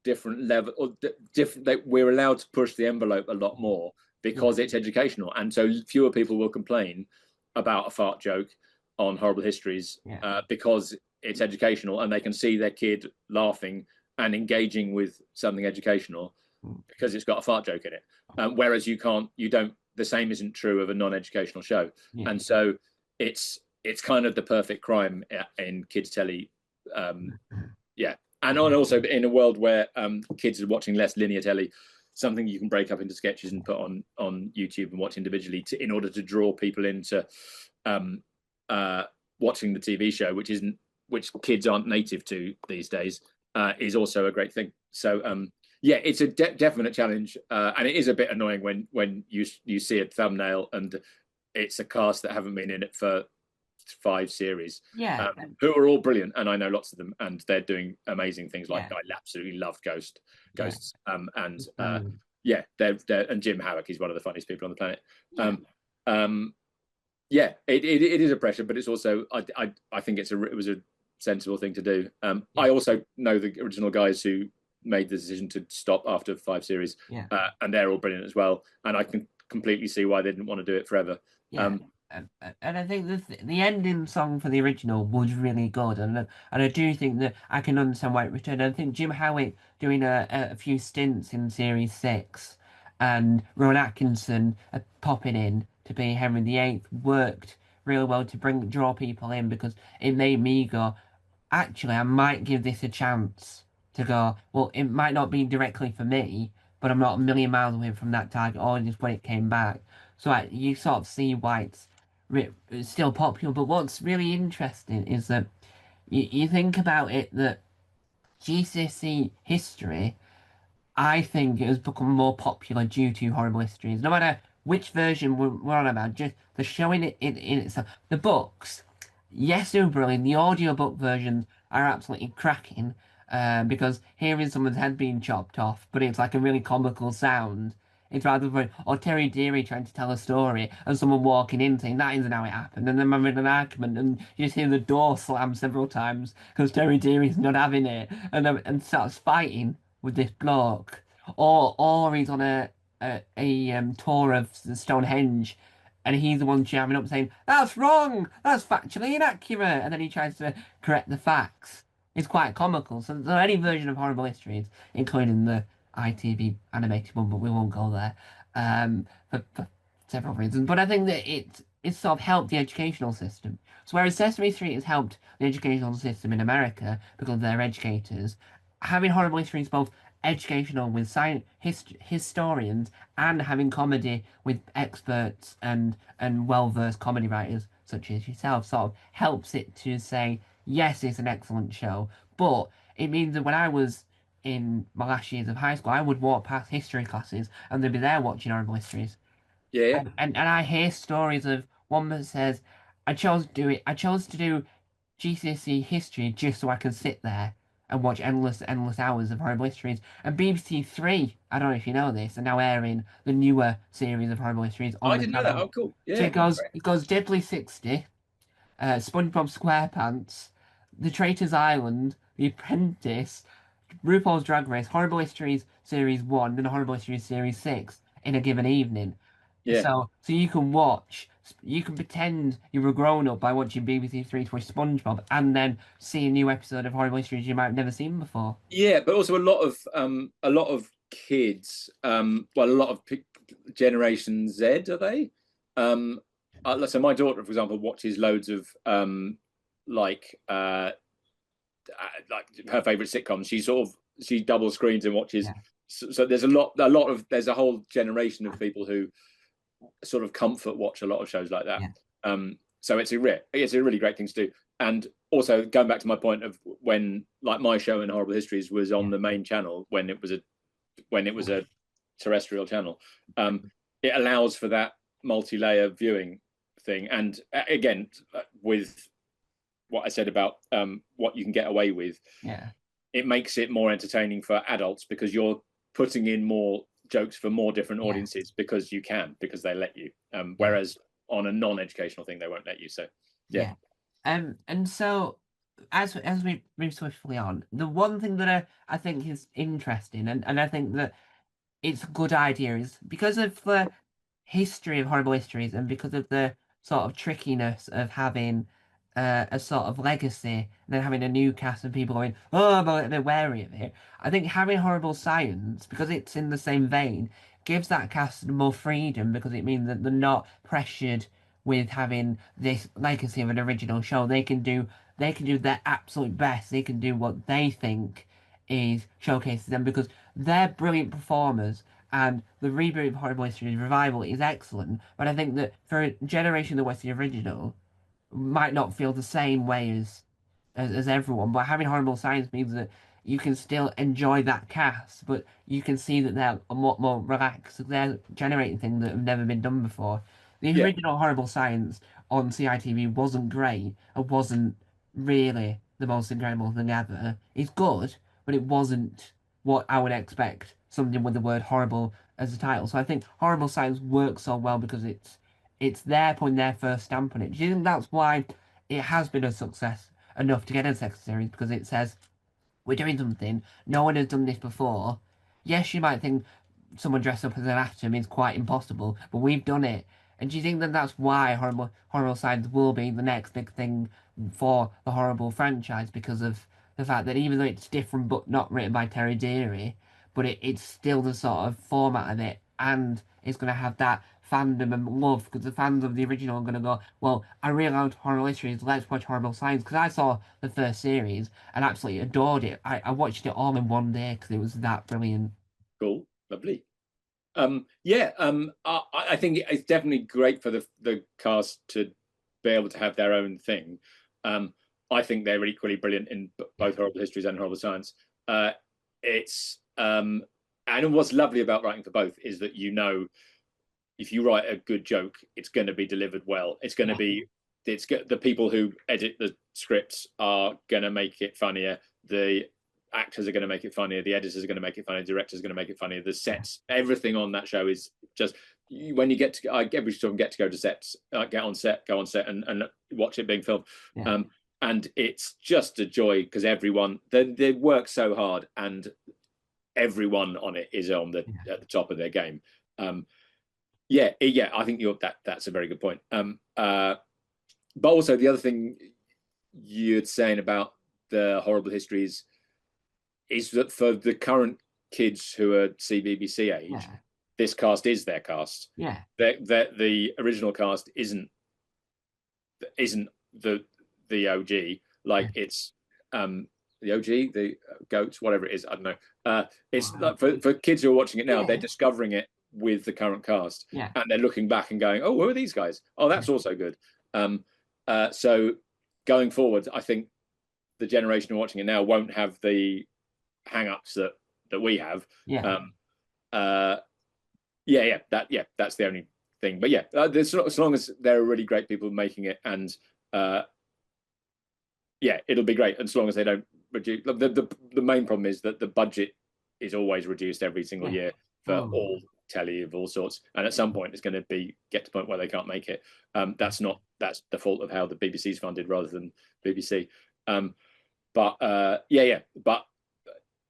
different level or different. We're allowed to push the envelope a lot more because it's educational, and so fewer people will complain about a fart joke on Horrible Histories because it's educational and they can see their kid laughing and engaging with something educational because it's got a fart joke in it. Whereas you don't. The same isn't true of a non-educational show, and so it's kind of the perfect crime in kids telly. And also in a world where kids are watching less linear telly, something you can break up into sketches and put on YouTube and watch individually in order to draw people into watching the TV show, which kids aren't native to these days, is also a great thing. So it's a definite challenge, and it is a bit annoying when you see a thumbnail and it's a cast that haven't been in it for 5 series, who are all brilliant, and I know lots of them, and they're doing amazing things. Like I absolutely love Ghosts, and they're and Jim Havoc, he's one of the funniest people on the planet. It is a pressure, but it's also I think it was a sensible thing to do. I also know the original guys who made the decision to stop after 5 series, and they're all brilliant as well, and I can completely see why they didn't want to do it forever. And I think the ending song for the original was really good, and I do think that I can understand why it returned. I think Jim Howitt doing a few stints in Series 6 and Rowan Atkinson popping in to be Henry VIII worked really well to draw people in, because it made me go, actually, I might give this a chance to go, well, it might not be directly for me, but I'm not a million miles away from that target audience when it came back. So you sort of see why it's still popular. But what's really interesting is that you think about it, that GCSE history, I think it has become more popular due to Horrible Histories. No matter which version we're on about, just the showing it in itself. The books, yes, they're brilliant. The audiobook versions are absolutely cracking, because hearing someone's head being chopped off, but it's like a really comical sound. It's rather than, or Terry Deary trying to tell a story and someone walking in saying that isn't how it happened, and then I'm in an argument and you just hear the door slam several times because Terry Deary's not having it, and starts fighting with this bloke, or he's on a tour of Stonehenge, and he's the one jamming up saying, "That's wrong, that's factually inaccurate," and then he tries to correct the facts. It's quite comical. So any version of Horrible Histories, including the ITV animated one, but we won't go there, for several reasons. But I think that it's sort of helped the educational system. So whereas Sesame Street has helped the educational system in America because they're educators, having Horrible Histories both educational with science historians and having comedy with experts and well-versed comedy writers such as yourself sort of helps it to say, yes, it's an excellent show. But it means that when I was in my last years of high school, I would walk past history classes and they'd be there watching Horrible Histories. And I hear stories of one that says, I chose to do GCSE history just so I can sit there and watch endless hours of Horrible Histories. And BBC Three, I don't know if you know this, are now airing the newer series of Horrible Histories on I the didn't know that. channel. Oh, cool. Yeah. So it goes Deadly 60, SpongeBob SquarePants, The Traitor's Island, The Apprentice, RuPaul's Drag Race, Horrible Histories Series 1, and Horrible Histories Series 6 in a given evening. Yeah. So you can pretend you're a grown up by watching BBC Three to watch SpongeBob and then see a new episode of Horrible Histories you might have never seen before. Yeah, but also a lot of kids, a lot of Generation Z, are they? So my daughter, for example, watches loads of like her favorite sitcoms. She double screens and watches. Yeah. So there's there's a whole generation of people who sort of comfort watch a lot of shows like that. So it's a really great thing to do. And also going back to my point of when, like, my show in Horrible Histories was on the main channel when it was a terrestrial channel, it allows for that multi-layer viewing thing. And again, with what I said about what you can get away with, it makes it more entertaining for adults because you're putting in more jokes for more different audiences because they let you. Whereas on a non-educational thing, they won't let you. So yeah, Yeah. And so as we move swiftly on, the one thing that I think is interesting, and I think that it's a good idea, is because of the history of horrible histories and because of the sort of trickiness of having a sort of legacy and then having a new cast of people going, oh, I'm a little bit wary of it. I think having horrible science, because it's in the same vein, gives that cast more freedom because it means that they're not pressured with having this legacy of an original show. They can do their absolute best. They can do what they think is showcases them because they're brilliant performers and the reboot of Horrible Histories Revival is excellent, but I think that for a generation that watched the original might not feel the same way as everyone, but having Horrible Science means that you can still enjoy that cast, but you can see that they're a lot more relaxed. They're generating things that have never been done before. The yeah, original Horrible Science on CITV wasn't great. It wasn't really the most incredible thing ever. It's good, but it wasn't what I would expect something with the word horrible as a title. So I think Horrible Science works so well because it's their putting their first stamp on it. Do you think that's why it has been a success enough to get a second series? Because it says we're doing something, no one has done this before. Yes, you might think someone dressed up as an atom is quite impossible, but we've done it. And do you think that that's why Horrible Science will be the next big thing for the Horrible franchise? Because of the fact that even though it's different but not written by Terry Deary, but it's still the sort of format of it, and it's going to have that fandom and love because the fans of the original are going to go, well, I really loved Horrible Histories, let's watch Horrible Science because I saw the first series and absolutely adored it. I watched it all in one day because it was that brilliant. cool, lovely. Yeah, I think it's definitely great for the cast to be able to have their own thing. I think they're equally brilliant in both Horrible Histories and Horrible Science. It's and what's lovely about writing for both is that if you write a good joke, it's going to be delivered well. It's going to be the people who edit the scripts are going to make it funnier. The actors are going to make it funnier. The editors are going to make it funnier. The directors are going to make it funnier. The sets, everything on that show is just when you get to every time get to go to sets, get on set, go on set, and watch it being filmed. Yeah. And it's just a joy because everyone they work so hard and everyone on it is on at the top of their game. Yeah, I think that's a very good point. But also the other thing you're saying about the Horrible Histories is that for the current kids who are CBBC age, Yeah. this cast is their cast. Yeah. That the original cast isn't the OG. Like it's the OG, the goats, whatever it is. I don't know. It's like for kids who are watching it now, they're discovering it with the current cast, Yeah. and they're looking back and going, "Oh, who are these guys? Oh, that's also good." So going forward, I think the generation who are watching it now won't have the hang-ups that we have. Yeah. That's the only thing. But yeah, as long as there are really great people making it, and it'll be great. And as long as they don't reduce the main problem is that the budget is always reduced every single year for all telly of all sorts, and at some point it's going to get to the point where they can't make it. That's the fault of how the BBC's funded rather than BBC. But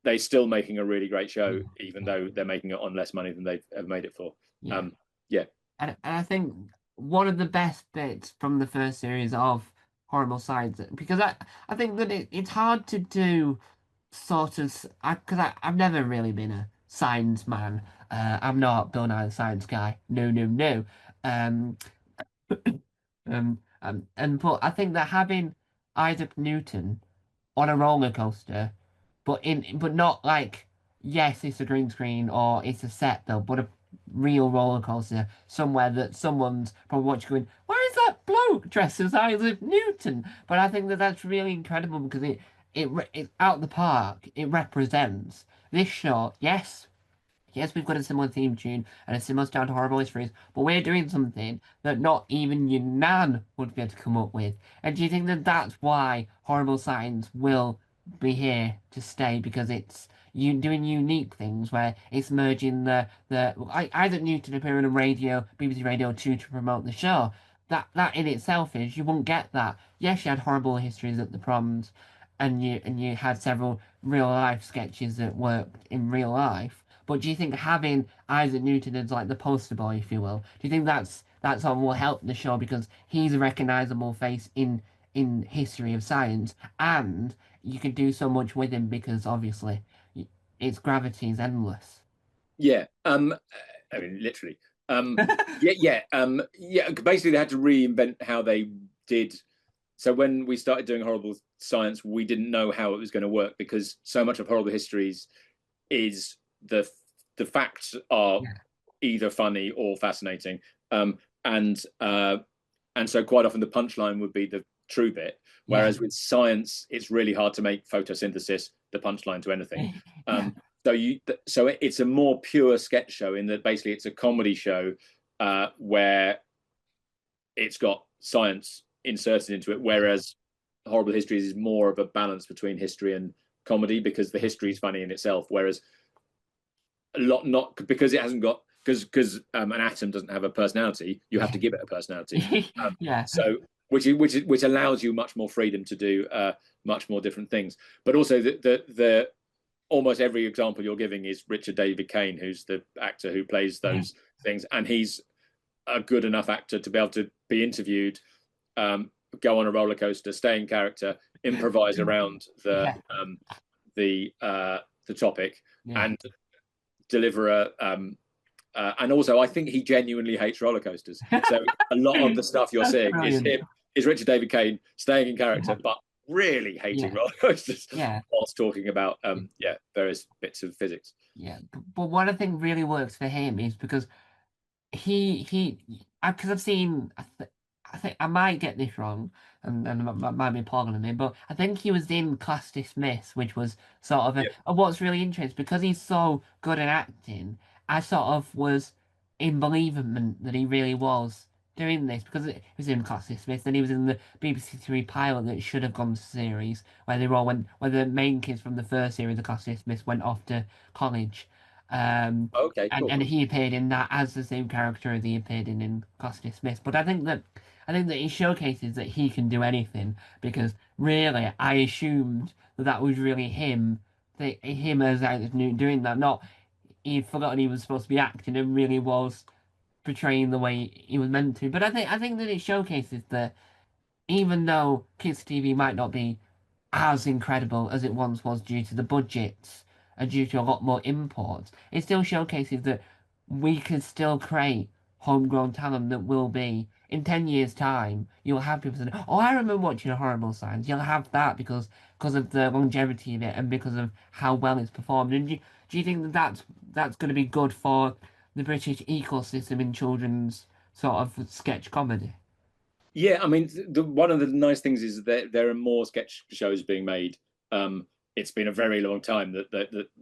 they're still making a really great show, even though they're making it on less money than they have made it for. And I think one of the best bits from the first series of Horrible Science, because I think that it's hard to do sort of, because I've never really been a science man. I'm not Bill Nye the Science Guy. No, no, no. Um, but I think that having Isaac Newton on a roller coaster, but not like, yes, it's a green screen or it's a set though, but a real roller coaster somewhere that someone's probably watching going, why is that bloke dressed as Isaac Newton? But I think that that's really incredible because it's out the park. It represents this show. Yes, we've got a similar theme tune and a similar style to Horrible Histories, but we're doing something that not even your nan would be able to come up with. And do you think that that's why Horrible Science will be here to stay? Because it's you doing unique things where it's merging Isaac Newton appearing on radio, BBC Radio 2 to promote the show. that in itself is you wouldn't get that. Yes, you had horrible histories at the proms, and you had several real life sketches that worked in real life. But do you think having Isaac Newton as like the poster boy, if you will, do you think that's what will help the show because he's a recognizable face in history of science, and you can do so much with him because obviously its gravity is endless. Yeah. I mean, literally. Yeah. Basically, they had to reinvent how they did. So when we started doing horrible science, we didn't know how it was going to work because so much of horrible histories is the facts are Yeah, either funny or fascinating, um, and uh, and so quite often the punchline would be the true bit. yeah, Whereas with science, it's really hard to make photosynthesis the punchline to anything. yeah, Um, so it's a more pure sketch show in that basically it's a comedy show where it's got science inserted into it, whereas Horrible Histories is more of a balance between history and comedy because the history is funny in itself, whereas a lot not because it hasn't got because an atom doesn't have a personality, you have to give it a personality. yeah, So which allows you much more freedom to do much more different things. But also the almost every example you're giving is Richard David Kane, who's the actor who plays yeah, those things, and he's a good enough actor to be able to be interviewed, go on a roller coaster, stay in character, improvise around yeah, the topic, yeah. and deliver and also I think he genuinely hates roller coasters. So a lot of the stuff you're That's seeing brilliant. is Richard David Kane staying in Yeah, character, but really hating yeah, roller coasters yeah. whilst talking about various bits of physics. Yeah, but what I think really works for him is because he because I've seen I think I might get this wrong and might be pardon me, but I think he was in Class Dismiss, which was sort of Yeah. what's really interesting because he's so good at acting. I sort of was in believement that he really was doing this because it was in Class Dismiss, and he was in the BBC Three pilot that should have gone to series where they all went where the main kids from the first series of Class Dismiss went off to college. Um, Okay. Cool. and he appeared in that as the same character as he appeared in Class Dismissed. But I think that he showcases that he can do anything because really I assumed that that was really him, him as Alex Newton doing that. Not he'd forgotten he was supposed to be acting and really was portraying the way he was meant to. But I think that it showcases that even though Kids TV might not be as incredible as it once was due to the budgets and due to a lot more imports, it still showcases that we can still create homegrown talent that will be in 10 years' time. You'll have people saying, "Oh, I remember watching a Horrible Signs." You'll have that because of the longevity of it and because of how well it's performed. And do you think that that's going to be good for the British ecosystem in children's sort of sketch comedy? Yeah, I mean, one of the nice things is that there are more sketch shows being made. It's been a very long time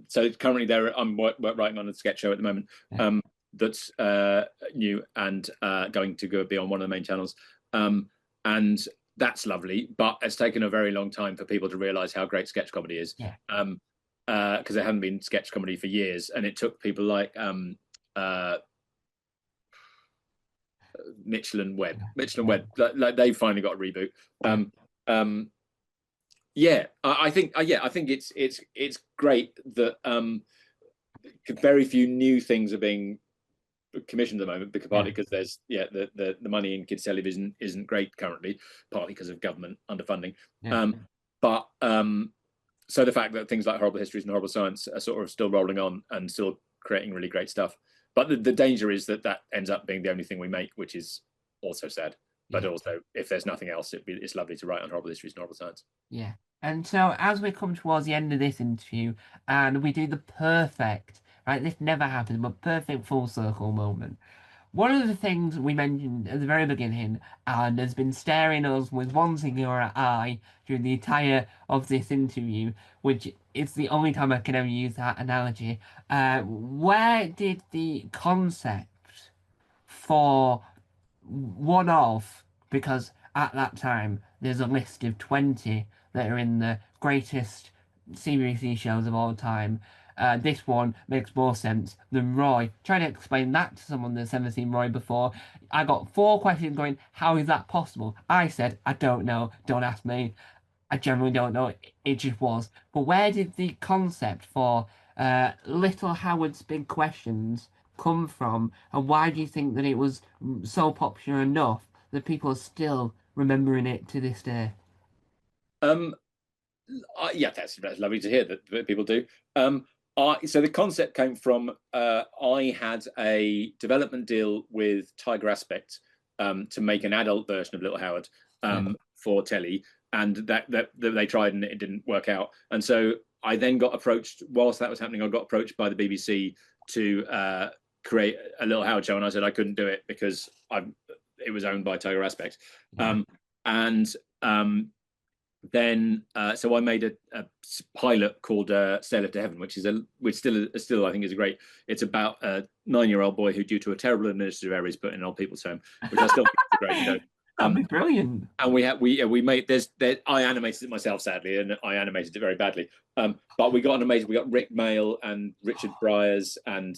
so currently I'm writing on a sketch show at the moment Yeah, um, that's new and going to go be on one of the main channels, and that's lovely. But it's taken a very long time for people to realise how great sketch comedy is, yeah, because there haven't been sketch comedy for years, and it took people like Mitchell and Webb, like they finally got a reboot. yeah, Um, um, yeah, I think it's great that very few new things are being commissioned at the moment, because yeah, partly because there's the money in kids television isn't great currently, partly because of government underfunding. yeah, But so the fact that things like Horrible Histories and Horrible Science are sort of still rolling on and still creating really great stuff. But the danger is that ends up being the only thing we make, which is also sad. But yeah. also, if there's nothing else, it's lovely to write on Horrible Histories and Horrible Science. Yeah. And so as we come towards the end of this interview and we do the perfect, right, this never happens, but perfect full circle moment. One of the things we mentioned at the very beginning and has been staring us with one singular eye during the entire of this interview, which is the only time I can ever use that analogy. Where did the concept for one of, because at that time there's a list of 20 that are in the greatest CBC shows of all time. this one makes more sense than Roy. Trying to explain that to someone that's never seen Roy before, I got 4 questions going, how is that possible? I said, I don't know, don't ask me. I generally don't know. It just was. But where did the concept for Little Howard's Big Questions come from? And why do you think that it was so popular enough that people are still remembering it to this day? Um, yeah, that's lovely to hear that people do. So the concept came from I had a development deal with Tiger Aspect to make an adult version of Little Howard Yeah. for telly, and that they tried and it didn't work out. And so I then got approached whilst that was happening. I got approached by the BBC to create a Little Howard show, and I said I couldn't do it because it was owned by Tiger Aspect. Yeah. And then so I made a pilot called Sailor to Heaven, which still I think is a great. It's about a 9-year-old boy who, due to a terrible administrative error, is put in an old people's home, which I still think is a great show. That'd be brilliant. And we made I animated it myself, sadly, and I animated it very badly. But we got Rick Mail and Richard Bryars and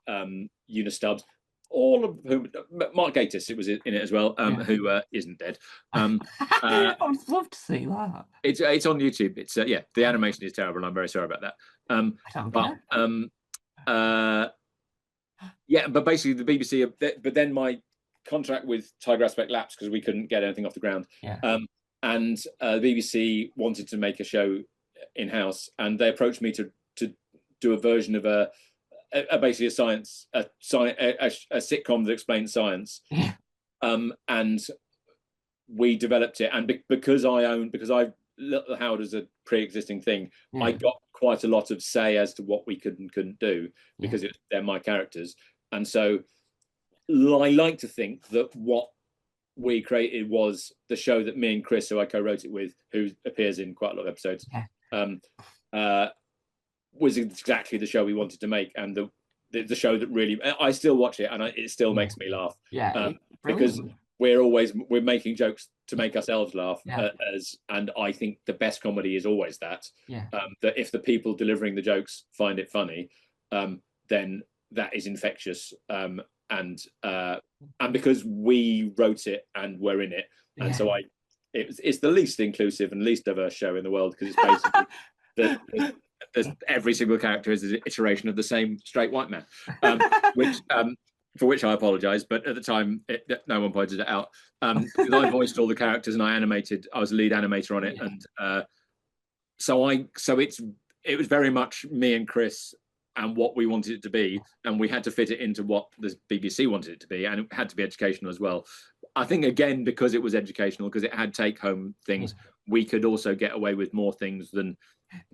Una Stubbs, all of whom Mark Gatiss it was in it as well, who isn't dead. I would love to see that. It's on YouTube. It's the animation is terrible, and I'm very sorry about that. But basically the BBC. But then my contract with Tiger Aspect lapsed because we couldn't get anything off the ground. And the BBC wanted to make a show in house, and they approached me to do a version of basically a sitcom that explains science. And we developed it, and because Little Howard is a pre-existing thing, I got quite a lot of say as to what we could and couldn't do because they're my characters. And so I like to think that what we created was the show that me and Chris, who I co-wrote it with, who appears in quite a lot of episodes, was exactly the show we wanted to make, and the show that really I still watch it, and it still makes me laugh. Because we're making jokes to make ourselves laugh, and I think the best comedy is always that. That if the people delivering the jokes find it funny, then that is infectious. And because we wrote it and we're in it, and so it's the least inclusive and least diverse show in the world, because it's basically every single character is an iteration of the same straight white man, for which I apologize, but at the time no one pointed it out, because I voiced all the characters and I was the lead animator on it, and so it was very much me and Chris and what we wanted it to be, and we had to fit it into what the BBC wanted it to be, and it had to be educational as well. I think, again, because it was educational, because it had take-home things, we could also get away with more things than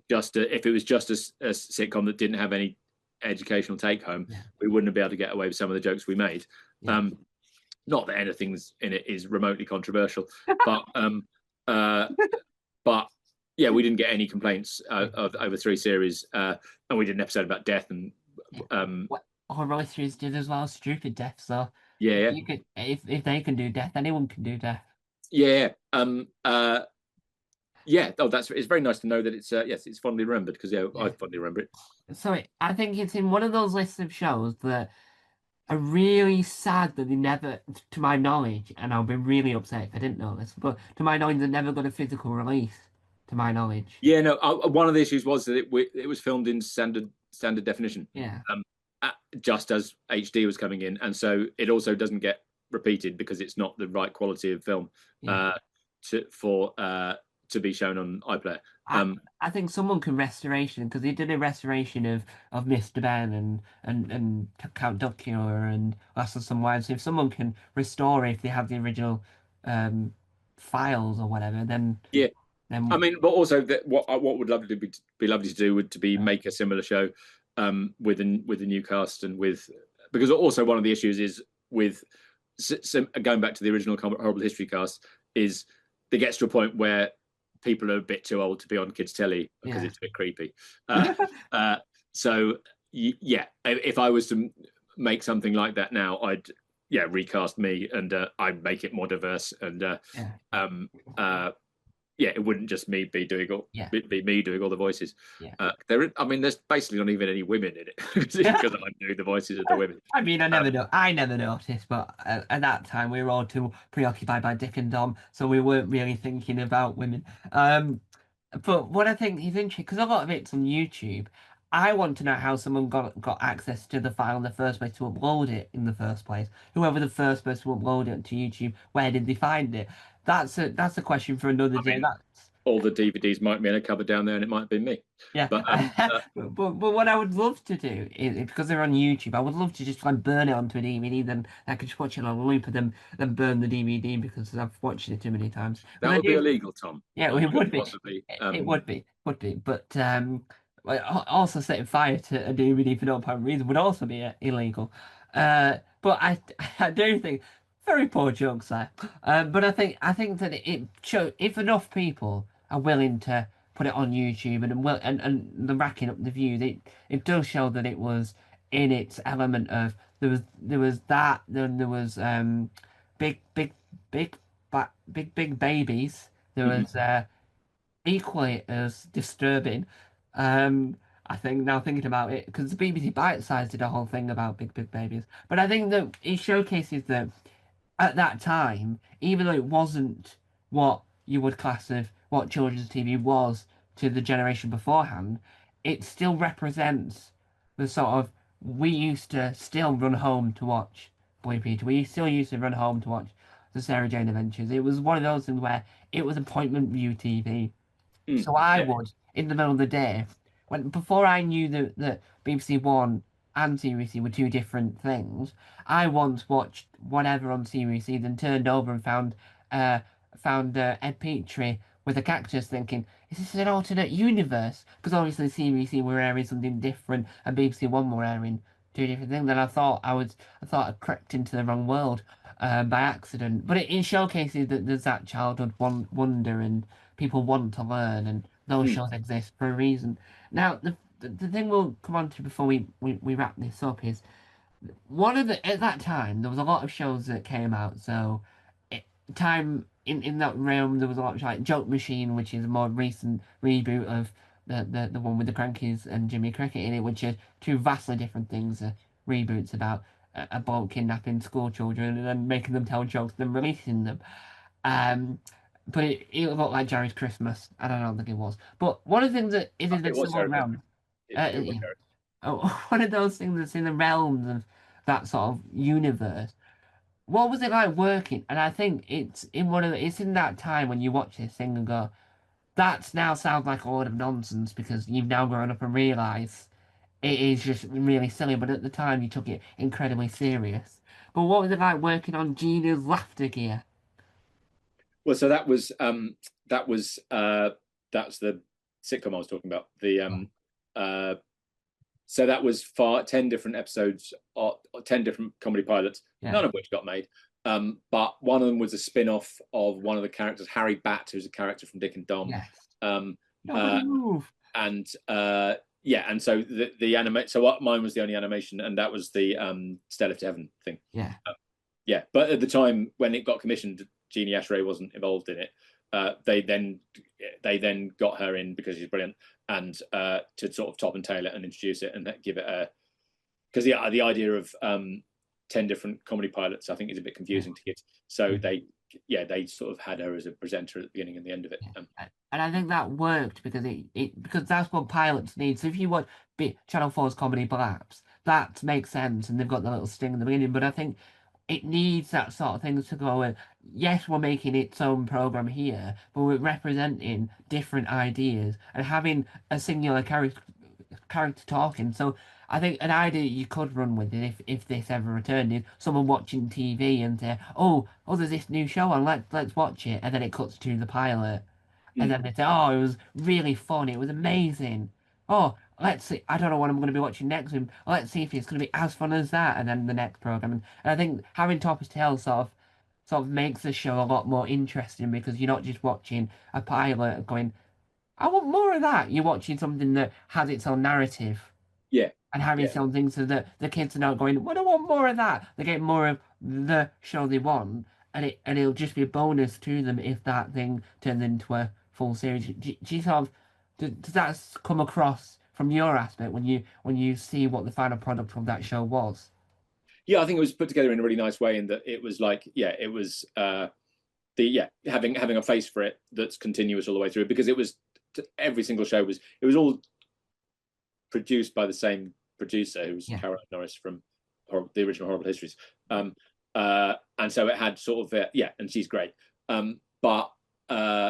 just if it was just a sitcom that didn't have any educational take-home, we wouldn't be able to get away with some of the jokes we made. Not that anything in it is remotely controversial, but yeah, we didn't get any complaints over 3 series, and we did an episode about death, and Horror series did as well. Stupid death, so you could, if they can do death, anyone can do death. It's very nice to know that it's it's fondly remembered, because I fondly remember it. So I think it's in one of those lists of shows that are really sad that they never, to my knowledge, and I'll be really upset if I didn't know this, but to my knowledge, they never got a physical release. To my knowledge. One of the issues was that it was filmed in standard definition. Just as HD was coming in, and so it also doesn't get repeated because it's not the right quality of film to be shown on iPlayer. I think someone can restoration, because they did a restoration of Mr. Ben and Count Duckula and Last of Some Wives. If someone can restore it, if they have the original files or whatever, then I mean, but also what would be lovely to do would be make a similar show with a new cast, and because also one of the issues is with going back to the original Horrible History cast, is it gets to a point where people are a bit too old to be on kids' telly because it's a bit creepy. So if I was to make something like that now, I'd recast me, and I'd make it more diverse, and yeah, it wouldn't just me be doing all Yeah, be me doing all the voices. yeah. I mean, there's basically not even any women in it because I'm doing the voices of the women. I mean, Um, I never noticed, but at that time we were all too preoccupied by Dick and Dom, so we weren't really thinking about women. Um, but what I think is interesting, because a lot of it's on YouTube, I want to know how someone got access to the file in the first place to upload it in the first place. Whoever the first person to upload it to YouTube, where did they find it? That's a question for another I day. mean, all the DVDs might be in a cupboard down there, and it might be me. Yeah, But but what I would love to do is because they're on YouTube, I would love to just like burn it onto a DVD. Then I could just watch it on a loop, and then burn the DVD because I've watched it too many times. But that I would be do, illegal, Tom. yeah, You it would couldn't be, possibly. it would be. But like, also setting fire to a DVD for no apparent reason would also be illegal. But I do think very poor jokes there. But I think that it show if enough people are willing to put it on YouTube and the racking up the views, it does show that it was in its element of there was that then there was big big big big babies. There Mhm. was equally as disturbing. Um, I think now thinking about it, because the BBC Bite-Size did a whole thing about big babies, but I think that it showcases that at that time, even though it wasn't what you would class of what children's TV was to the generation beforehand, it still represents the sort of we used to still run home to watch Boy Peter. We still used to run home to watch the Sarah Jane Adventures. It was one of those things where it was appointment view TV. Mm. So I Yeah. would, in the middle of the day, when before I knew that BBC One and CBC were two different things, I once watched whatever on CBC, then turned over and uh Ed Petrie with a cactus, thinking, is this an alternate universe? Because obviously CBC were airing something different and BBC One were airing two different things. Then I thought I crept into the wrong world by accident. But it showcases that there's that childhood wonder and people want to learn, and those Mm. shows exist for a reason. Now, the thing we'll come on to before we wrap this up is one of the at that time there was a lot of shows that came out. So, it, time in that realm there was a lot of like Joke Machine, which is a more recent reboot of the one with the Crankies and Jimmy Cricket in it, which are two vastly different things. Reboots about a bloke kidnapping school children and then making them tell jokes, then releasing them. Um, but it looked like Jerry's Christmas. I don't think it was. But one of the things that is in It the was similar Sarah Jane. realm, It was Sarah. one of those things that's in the realms of that sort of universe. What was it like working? And I think it's in that time when you watch this thing and go, that now sounds like a lot of nonsense because you've now grown up and realised it is just really silly. But at the time, you took it incredibly serious. But what was it like working on Gina's laughter gear? Well, so that was that's the sitcom I was talking about. The uh, so that was 10 different episodes, or 10 different comedy pilots, Yeah. none of which got made. But one of them was a spin-off of one of the characters, Harry Bat, who's a character from Dick and Dom. Yes. Um, Nobody uh, move. and yeah, and so the animate. So what mine was the only animation, and that was the Stair Lift to Heaven thing. Yeah. Yeah, but at the time when it got commissioned, Jeannie Ashray wasn't involved in it. They then got her in because she's brilliant, and to sort of top and tail it and introduce it and give it a, because the idea of 10 different comedy pilots I think is a bit confusing to kids. So they sort of had her as a presenter at the beginning and the end of it. And I think that worked because because that's what pilots need. So if you watch Channel 4's Comedy Collapse, that makes sense and they've got the little sting in the beginning. But I think it needs that sort of thing to go in. Yes, we're making its own program here, but we're representing different ideas and having a singular character talking. So I think an idea you could run with it if this ever returned is someone watching TV and say, oh, there's this new show on, let's watch it, and then it cuts to the pilot, and Mm. then they say, oh, it was really fun, it was amazing. Oh, let's see. I don't know what I'm going to be watching next week. Let's see if it's going to be as fun as that, and then the next program. And I think having Topper's Tale sort of makes the show a lot more interesting because you're not just watching a pilot and going, I want more of that. You're watching something that has its own narrative Yeah, and having yeah, something so that the kids are not going, well, I want more of that. They get more of the show they want, and it'll just be a bonus to them if that thing turns into a full series. Do you sort of does that come across from your aspect when you see what the final product of that show was? Yeah, I think it was put together in a really nice way, in that it was like, yeah, it was the yeah having a face for it that's continuous all the way through, because it was every single show was, it was all produced by the same producer, who was Yeah, Caroline Norris from the original Horrible Histories. And so it had sort of yeah, and she's great. But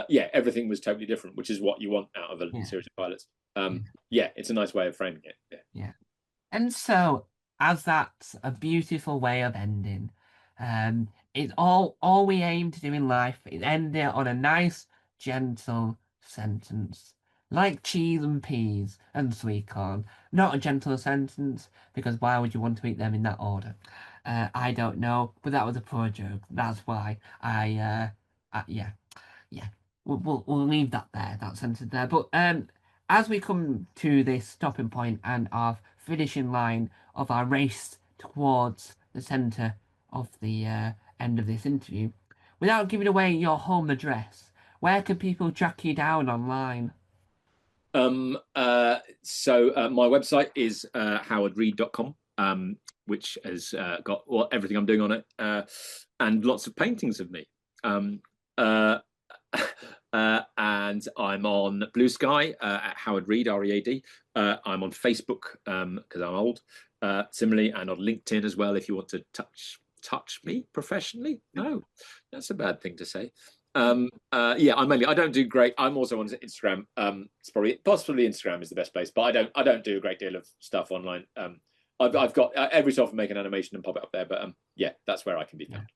yeah, everything was totally different, which is what you want out of a yeah, series of pilots. yeah, Yeah, it's a nice way of framing it. Yeah. yeah. And so, as that's a beautiful way of ending, it's all we aim to do in life is end it on a nice, gentle sentence. Like cheese and peas and sweet corn. Not a gentle sentence, because why would you want to eat them in that order? I don't know, but that was a poor joke. That's why yeah, yeah, we'll leave that there, that sentence there. But as we come to this stopping point and our finishing line of our race towards the centre of the end of this interview, without giving away your home address, where can people track you down online? So my website is howardreed.com, which has got everything I'm doing on it, and lots of paintings of me. Uh, and I'm on Blue Sky at Howard Reed, READ. I'm on Facebook because I'm old, similarly, and on LinkedIn as well. If you want to touch me professionally, no, that's a bad thing to say. Yeah, I don't do great. I'm also on Instagram. It's possibly Instagram is the best place, but I don't do a great deal of stuff online. I've got every so often make an animation and pop it up there, but yeah, that's where I can be found.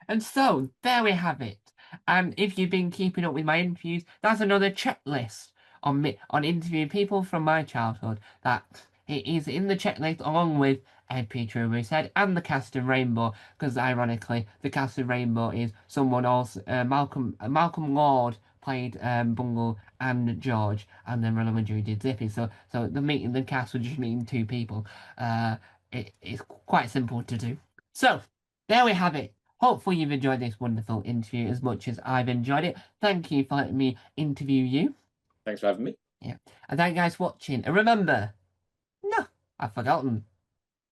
And so there we have it. And if you've been keeping up with my interviews, that's another checklist on me on interviewing people from my childhood. That it is in the checklist along with Ed Petrie, we said, and the cast of Rainbow, because ironically, the cast of Rainbow is someone else. Malcolm Lord played Bungle and George, and then Ronald Judy did Zippy. So the cast were just meeting two people. It's quite simple to do. So there we have it. Hopefully you've enjoyed this wonderful interview as much as I've enjoyed it. Thank you for letting me interview you. Thanks for having me. Yeah. And thank you guys for watching. And remember, no, I've forgotten.